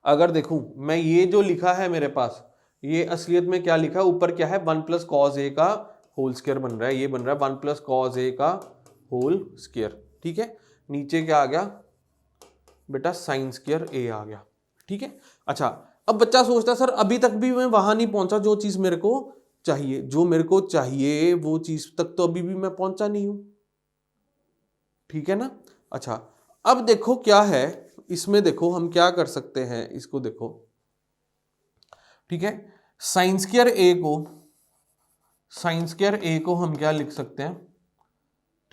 अगर देखूं मैं ये जो लिखा है मेरे पास ये असलियत में क्या लिखा है, ऊपर क्या है 1 + cos a का होल स्क्वायर बन रहा है, ये बन रहा है 1 + cos a का होल स्क्वायर। ठीक है, नीचे क्या आ गया बेटा sin स्क्वायर a आ गया। ठीक है, अच्छा अब बच्चा सोचता है सर अभी तक भी मैं वहां नहीं पहुंचा जो चीज मेरे को चाहिए, जो मेरे को चाहिए वो चीज तक तो अभी भी मैं पहुंचा नहीं हूं। ठीक है ना, अच्छा अब देखो क्या है इसमें, देखो हम क्या कर सकते हैं इसको देखो। ठीक है, sin स्क्वायर a को हम क्या लिख सकते हैं।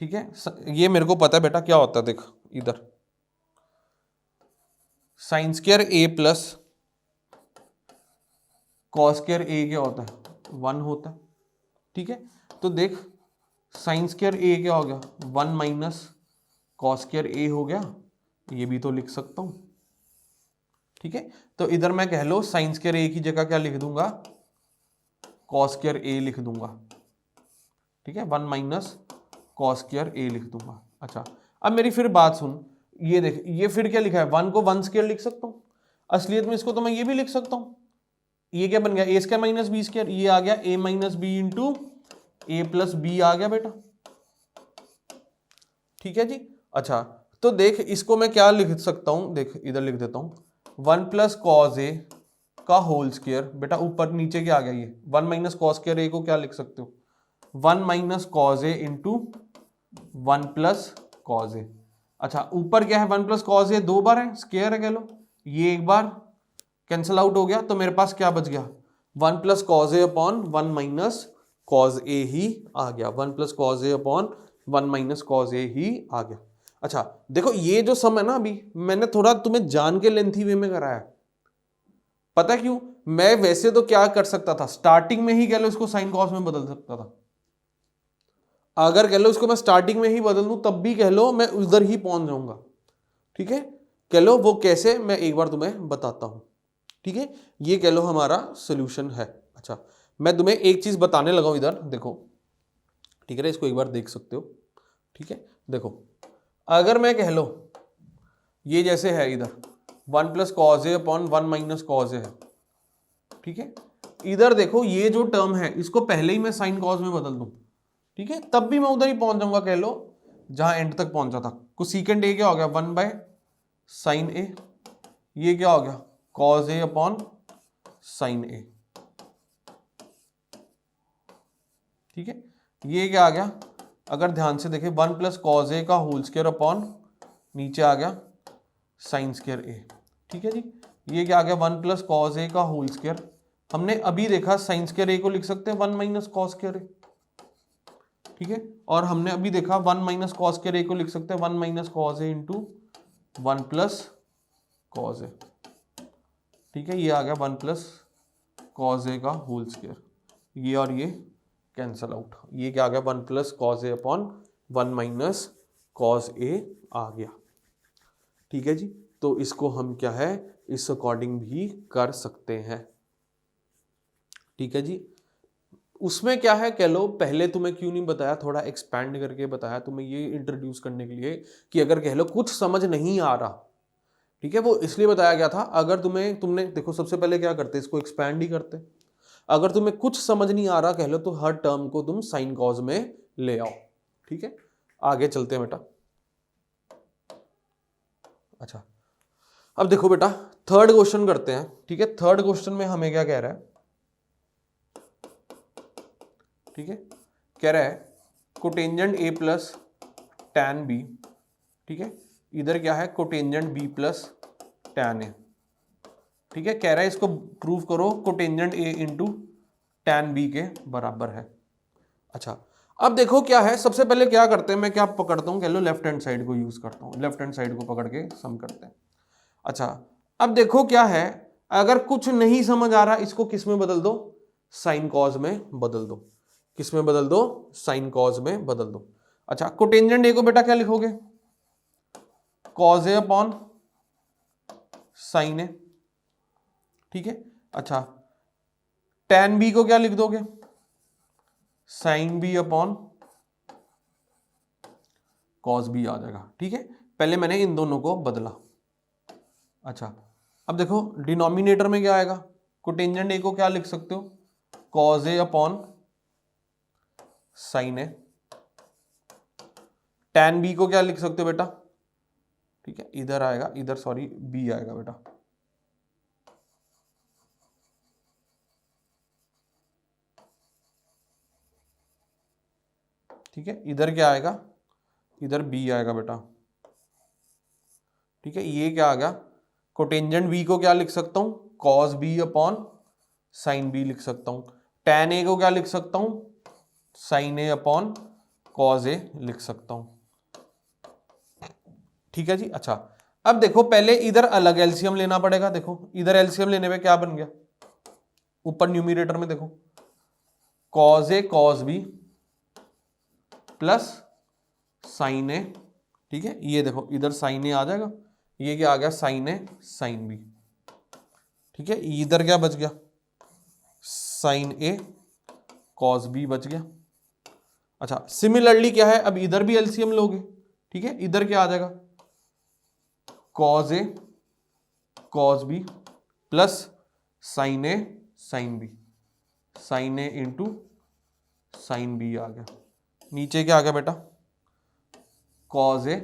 ठीक है, ये मेरे को पता है बेटा क्या होता है, देख इधर sin square a plus cos square a क्या होता है 1 होता है। ठीक है, तो देख sin स्क्वायर a क्या हो गया 1 - cos स्क्वायर a हो गया, ये भी तो लिख सकता हूं। ठीक है, तो इधर मैं कह लो sin स्क्वायर a की जगह क्या लिख दूंगा cos स्क्वायर a लिख दूंगा। ठीक है, 1 - cos स्क्वायर a लिख दूंगा। अच्छा अब मेरी फिर बात सुन, ये देख, ये फिर क्या लिखा है, 1 को 1 स्क्वायर लिख सकता हूं, असलियत में इसको तो मैं ये भी लिख सकता हूं, ये क्या बन गया ए स्क्वायर माइनस बी स्क्वायर, ये आ गया ए माइनस बी इंटू ए प्लस बी आ गया बेटा, ठीक है जी। अच्छा तो देख इसको मैं क्या लिख सकता हूं, देख इधर लिख देता हूं 1 प्लस कॉज ए का होल स्क्वायर, बेटा ऊपर नीचे क्या आ गया ये 1 माइनस कॉस स्क्वायर ए को क्या लिख सकते हो 1 माइनस कॉज ए इंटू 1 प्लस कॉज ए। अच्छा ऊपर क्या है 1 प्लस कॉज ए 2 बार है, स्क्वायर है कह लो, ये एक बार कैंसिल आउट हो गया, तो मेरे पास क्या बच गया 1 plus cos A upon 1 minus cos ए ही आ गया, 1 plus cos A upon 1 minus cos ए ही आ गया। अच्छा देखो ये जो सम है ना, अभी मैंने थोड़ा तुम्हें जान के लेंथी वे में कराया है, पता क्यों, मैं वैसे तो क्या कर सकता था स्टार्टिंग में ही कह लो इसको साइन कॉस में बदल सकता था, अगर कह लो इसको मैं स्टार्टिंग में ही बदल दूं तब भी कह लो मैं उधर ही पहुंच जाऊंगा, ठीक है, कह लो वो कैसे मैं एक बार तुम्हें बताता हूं, ठीक है, ये कह लो हमारा सोल्यूशन है। अच्छा मैं तुम्हें एक चीज बताने लगा हूं इधर देखो, ठीक है, इसको एक बार देख सकते हो, ठीक है, देखो अगर मैं कह लो ये जैसे है इधर 1 plus cos A upon 1 minus cos ए है, ठीक है, इधर देखो ये जो टर्म है इसको पहले ही मैं साइन कॉज में बदल दूं, ठीक है, तब भी मैं उधर ही पहुंच जाऊंगा, कह लो जहां एंड तक पहुंचा था, को सीकेंड ए क्या हो गया 1 बाय साइन ए, ये क्या हो गया cause A upon sine A, ठीक है, ये क्या आ गया, अगर ध्यान से देखें 1 प्लस कॉज ए का होल स्क्वायर अपॉन नीचे आ गया साइन स्क्वायर ए, ठीक है जी, ये क्या आ गया 1 प्लस कॉज ए का होल स्क्वायर, हमने अभी देखा साइन स्क्वायर ए को लिख सकते हैं 1 माइनस कॉस स्क्वायर ए, ठीक है, और हमने अभी देखा 1 माइनस कॉस स्क्वायर ए को लिख सकते हैं 1 minus cos A into 1 plus cos A, ठीक है, ये आ गया 1 प्लस कॉस ए का होल स्क्वायर, ये और ये कैंसल आउट, ये क्या आ गया 1 plus cos A upon 1 minus cos A आ गया, ठीक है जी। तो इसको हम क्या है इस अकॉर्डिंग भी कर सकते हैं, ठीक है जी। उसमें क्या है कह लो पहले तुम्हें क्यों नहीं बताया, थोड़ा एक्सपैंड करके बताया तुम्हें ये इंट्रोड्यूस करने के लिए कि अगर कह लो कुछ समझ नहीं आ रहा, ठीक है, वो इसलिए बताया गया था, अगर तुमने देखो सबसे पहले क्या करते इसको एक्सपैंड ही करते, अगर तुम्हें कुछ समझ नहीं आ रहा कह लो तो हर टर्म को तुम साइन कॉज में ले आओ, ठीक है, आगे चलते हैं बेटा। अच्छा अब देखो बेटा थर्ड क्वेश्चन करते हैं, ठीक है, थर्ड क्वेश्चन में हमें क्या कह रहा है, ठीक है, कह रहा है cotangent A plus tan B, ठीक है, इधर क्या है cotangent B plus tan A, ठीक है, कह रहा है इसको प्रूव करो cotangent A into tan B के बराबर है। अच्छा अब देखो क्या है, सबसे पहले क्या करते हैं, मैं क्या पकड़ता हूं कह लो लेफ्ट हैंड साइड को यूज करता हूं, लेफ्ट हैंड साइड को पकड़ के सम करते हैं। अच्छा अब देखो क्या है, अगर कुछ नहीं समझ आ रहा इसको किस में बदल दो, साइन कॉज में बदल दो, किस में बदल दो, साइन कॉज में बदल दो। अच्छा कोटेंजेंट ए को बेटा क्या लिखोगे cos A upon sine A, ठीक है, अच्छा टैन बी को क्या लिख दोगे sine B upon cos B आ जाएगा, ठीक है, पहले मैंने इन दोनों को बदला। अच्छा अब देखो डिनोमिनेटर में क्या आएगा, कोटेंजेंट ए को क्या लिख सकते हो cos A upon sine A, tan B को क्या लिख सकते हो बेटा, ठीक है, इधर आएगा, इधर सॉरी बी आएगा बेटा, ठीक है, इधर क्या आएगा, इधर बी आएगा बेटा, ठीक है, ये क्या आ गया कोटेंजेंट बी को क्या लिख सकता हूं cos B upon sine B लिख सकता हूं, टैन ए को क्या लिख सकता हूं sign A upon cos A लिख सकता हूं, ठीक है जी। अच्छा अब देखो पहले इधर अलग एलसीएम लेना पड़ेगा, देखो इधर एलसीएम लेने पे क्या बन गया, ऊपर न्यूमरेटर में देखो cos A cos B plus sine A, ठीक है, ये देखो इधर साइन ए आ जाएगा, ये क्या आ गया साइन ए साइन बी, ठीक है, इधर क्या बच गया साइन ए कॉस बी बच गया। अच्छा सिमिलरली क्या है, अब इधर भी एलसीएम लोगे, ठीक है, इधर क्या आ जाएगा cause A cos B plus sine A sine B, sign A into sine B आ गया। नीचे क्या आ गया बेटा, कॉज ए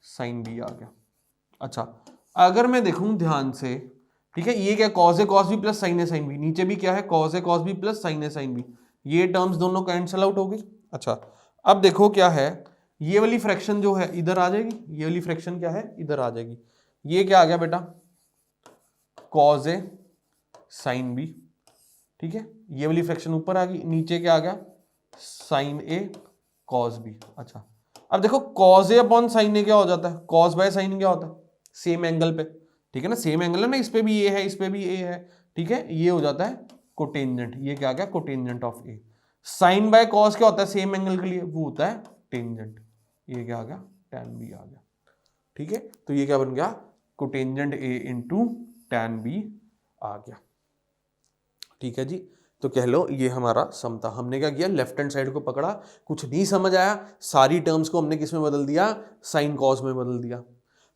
साइन बी आ गया। अच्छा अगर मैं देखूं ध्यान से, ठीक है, ये क्या कॉज ए कॉस बी प्लस साइन ए साइन बी, नीचे भी क्या है कॉज ए कॉस बी प्लस साइन ए साइन बी, ये टर्म्स दोनों कैंसल आउट हो गई। अच्छा अब देखो क्या है, ये वाली फ्रैक्शन जो है इधर आ जाएगी, ये वाली फ्रैक्शन क्या है इधर आ जाएगी। ये क्या आ गया बेटा, कॉज ए साइन बी, ठीक है, ये वाली फ्रैक्शन ऊपर आ गई, नीचे क्या आ गया साइन ए कॉस बी। अच्छा अब देखो कॉज ए अपॉन साइन ए क्या हो जाता है, कॉस बाय साइन क्या होता है, सेम एंगल पे, ठीक है ना, सेम एंगल है ना, इस पे भी ए है इस पे भी ए है, ठीक है, ये हो जाता है कोटेंजेंट, ये क्या आ गया cotangent of A. Sine by cos क्या होता है सेम एंगल के लिए, वो होता है टेंजेंट, ये क्या आ गया टैन बी आ गया, ठीक है, तो ये क्या बन गया cotangent A into tan B आ गया, ठीक है जी। तो कह लो ये हमारा सम था। हमने क्या किया, लेफ्ट हैंड साइड को पकड़ा, कुछ नहीं समझ आया, सारी टर्म्स को हमने किस में बदल दिया, साइन कॉस में बदल दिया।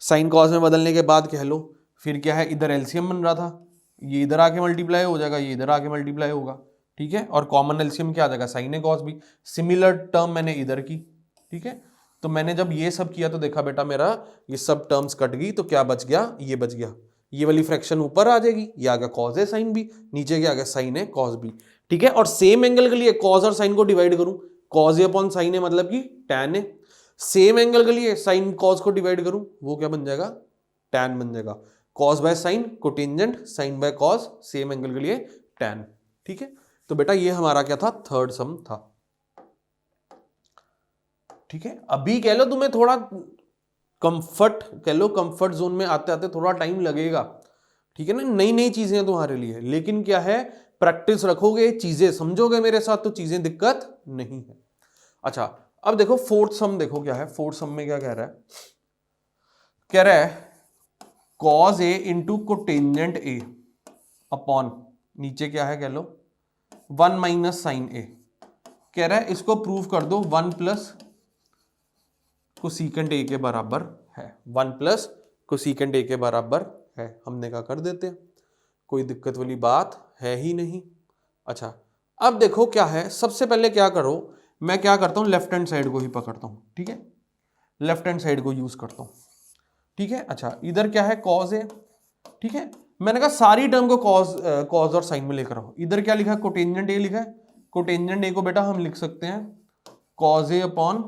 साइन कॉस में बदलने के बाद कह लो फिर क्या है, इधर एलसीएम बन रहा था, ये इधर आके मल्टीप्लाई हो जाएगा, ये इधर आके मल्टीप्लाई होगा, ठीक है, और कॉमन एलसीएम क्या आ जाएगा साइन ए कॉस बी। सिमिलर टर्म मैंने इधर की, ठीक है, तो मैंने जब ये सब किया तो देखा बेटा मेरा ये सब टर्म्स कट गई, तो क्या बच गया, ये बच गया, ये वाली फ्रैक्शन ऊपर आ जाएगी, ये आ गया कॉस ए साइन बी, नीचे क्या आ गया साइन ए कॉस बी, ठीक है, और सेम एंगल के लिए कॉस और साइन को डिवाइड करूं, कॉस ए अपॉन साइन ए मतलब कि टैन ए, सेम एंगल के लिए साइन कॉस को डिवाइड करूं, वो क्या बन जाएगा टैन बन जाएगा, cos by sine cotangent, sine by cos same angle के लिए टैन, ठीक है। तो बेटा ये हमारा क्या था, थर्ड सम था, ठीक है। अभी कह लो तुम्हें थोड़ा कंफर्ट, कह लो कंफर्ट जोन में आते आते थोड़ा टाइम लगेगा, ठीक है ना, नई नई चीजें हैं तुम्हारे लिए, लेकिन क्या है प्रैक्टिस रखोगे, चीजें समझोगे मेरे साथ, तो चीजें दिक्कत नहीं है। अच्छा अब देखो फोर्थ सम, देखो क्या है फोर्थ सम में क्या कह रहा है, कह रहा है cos A into cotangent A upon, नीचे क्या है कह लो 1 माइनस साइन ए, कह रहा है इसको प्रूव कर दो 1 प्लस कोसेकेंट ए के बराबर है, 1 प्लस कोसेकेंट ए के बराबर है। हमने कहा कर देते हैं, कोई दिक्कत वाली बात है ही नहीं। अच्छा अब देखो क्या है, सबसे पहले क्या करो, मैं क्या करता हूं लेफ्ट हैंड साइड को ही पकड़ता हूं, ठीक है, लेफ्ट हैंड साइड को यूज करता हूं, ठीक है। अच्छा इधर क्या है कॉस ए, ठीक है, मैंने कहा सारी टर्म को कॉस और साइन में लेकर आओ। इधर क्या लिखा है कोटेंजेंट ए लिखा है, कोटेंजेंट ए को बेटा हम लिख सकते हैं कॉस ए अपॉन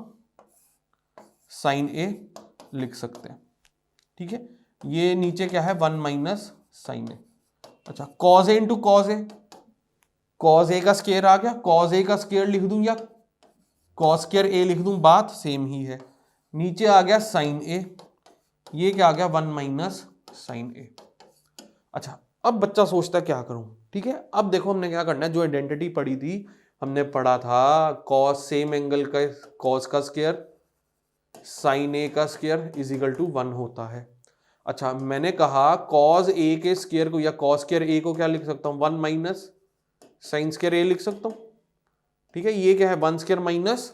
साइन ए लिख सकते हैं, ठीक है। ये नीचे क्या है 1 माइनस साइन ए। अच्छा cos A into cos A, cos A का स्क्वायर आ गया, कॉस ए का स्क्वायर लिख दूं या कॉस स्क्वायर ए लिख दूं, बात सेम ही है। नीचे आ गया साइन ए, ये क्या आ गया 1 माइनस साइन ए। अच्छा अब बच्चा सोचता है क्या करूं, ठीक है। अब देखो हमने क्या करना है, जो आइडेंटिटी पढ़ी थी, हमने पढ़ा था कॉस सेम एंगल का कॉस का स्क्वायर साइन ए का स्क्वायर इज इक्वल टू 1 होता है। अच्छा मैंने कहा कॉस ए के स्क्वायर को या कॉस स्क्वायर ए को क्या लिख सकता हूं 1 माइनस साइन स्क्वायर ए लिख सकता हूं, ठीक है। ये क्या है 1 स्क्वायर माइनस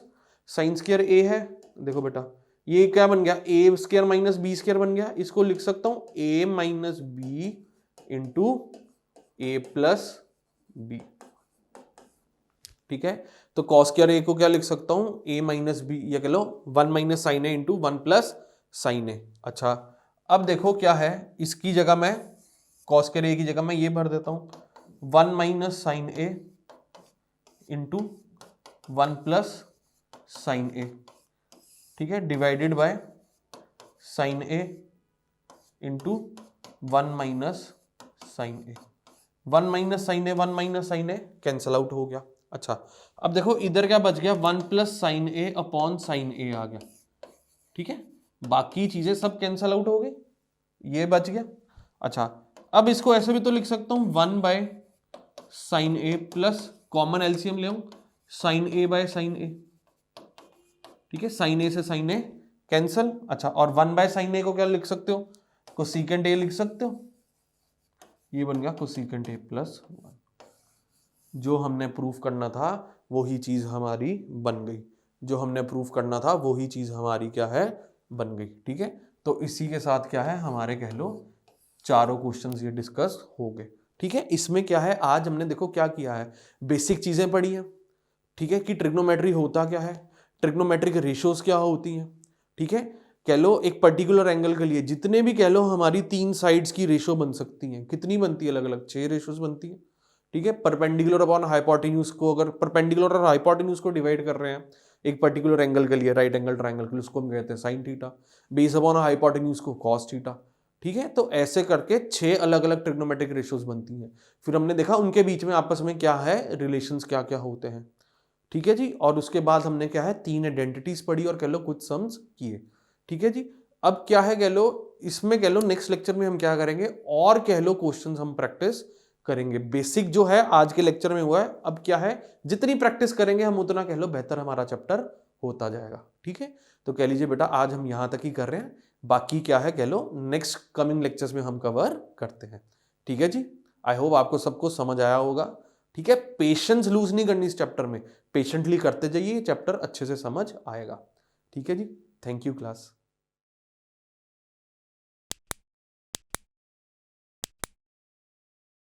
साइन स्क्वायर ए है, देखो बेटा ये क्या बन गया ए स्क्वायर माइनस बी स्क्वायर बन गया, इसको लिख सकता हूं ए माइनस बी इंटू ए प्लस बी, ठीक है। तो कॉस स्क्वायर ए को क्या लिख सकता हूं ए माइनस बी, या कह लो 1 minus sine A into 1 plus sine ए। अच्छा अब देखो क्या है, इसकी जगह मैं कॉस स्क्वायर ए की जगह मैं ये भर देता हूं 1 minus sine A into 1 plus sine A, ठीक है, divided by sine A into 1 minus sine A. 1 minus sine A 1 minus sine A cancel out हो गया। अच्छा अब देखो इधर क्या बच गया 1 प्लस साइन ए अपॉन साइन ए आ गया, ठीक है, बाकी चीजें सब कैंसल आउट हो गई, ये बच गया। अच्छा अब इसको ऐसे भी तो लिख सकता हूं 1 बाय साइन ए प्लस कॉमन एलसीएम ले sign A bye sine A, ठीक है, साइन ए से साइन ए कैंसल। अच्छा और 1 बाय साइन ए को क्या लिख सकते हो, कोसेकेंट ए लिख सकते हो, ये बन गया कोसेकेंट ए प्लस 1। जो हमने प्रूफ करना था वही चीज हमारी बन गई, जो हमने प्रूफ करना था वही चीज हमारी क्या है बन गई, ठीक है। तो इसी के साथ क्या है हमारे कह लो चारों क्वेश्चंस ये डिस्कस हो गए। ठीक है, इसमें क्या है आज हमने देखो क्या किया है, बेसिक चीजें पढ़ी हैं। ठीक है, कि ट्रिग्नोमेट्री होता क्या है, ट्रिग्नोमेट्रिक रेशियोज क्या होती हैं। ठीक है, कह लो एक पर्टिकुलर एंगल के लिए जितने भी कह लो हमारी 3 साइड्स की रेशियो बन सकती हैं, कितनी बनती है, अलग अलग 6 रेशियोज बनती है। ठीक है, परपेंडिकुलर अपॉन हाइपोटेन्यूज को, अगर परपेंडिकुलर और हाइपोटेन्यूज को डिवाइड कर रहे हैं एक पर्टिकुलर एंगल के लिए, राइट एंगल ट्राइंगल के लिए, उसको हम कहते हैं sine theta, base upon hypotenuse को कॉस थीटा। ठीक है, तो ऐसे करके 6 अलग अलग ट्रिग्नोमेट्रिक रेशियोज बनती हैं। फिर हमने देखा उनके बीच में आपस में क्या है रिलेशंस क्या क्या होते हैं। ठीक है जी, और उसके बाद हमने क्या है 3 आइडेंटिटीज पढ़ी और कह लो कुछ सम्स किए। ठीक है जी, अब क्या है कह लो इसमें कह लो नेक्स्ट लेक्चर में हम क्या करेंगे और कह लो क्वेश्चंस हम प्रैक्टिस करेंगे। बेसिक जो है आज के लेक्चर में हुआ है, अब क्या है जितनी प्रैक्टिस करेंगे हम उतना कह लो बेहतर हमारा चैप्टर होता जाएगा। ठीक है, तो कह लीजिए बेटा आज हम यहां तक ही कर रहे हैं, बाकी क्या है कह लो नेक्स्ट कमिंग लेक्चर्स में हम कवर करते हैं। ठीक है जी, आई होप आपको सबको समझ आया होगा। ठीक है, पेशेंस लूज नहीं करनी इस चैप्टर में, पेशेंटली करते जाइए, चैप्टर अच्छे से समझ आएगा। ठीक है जी, थैंक यू क्लास।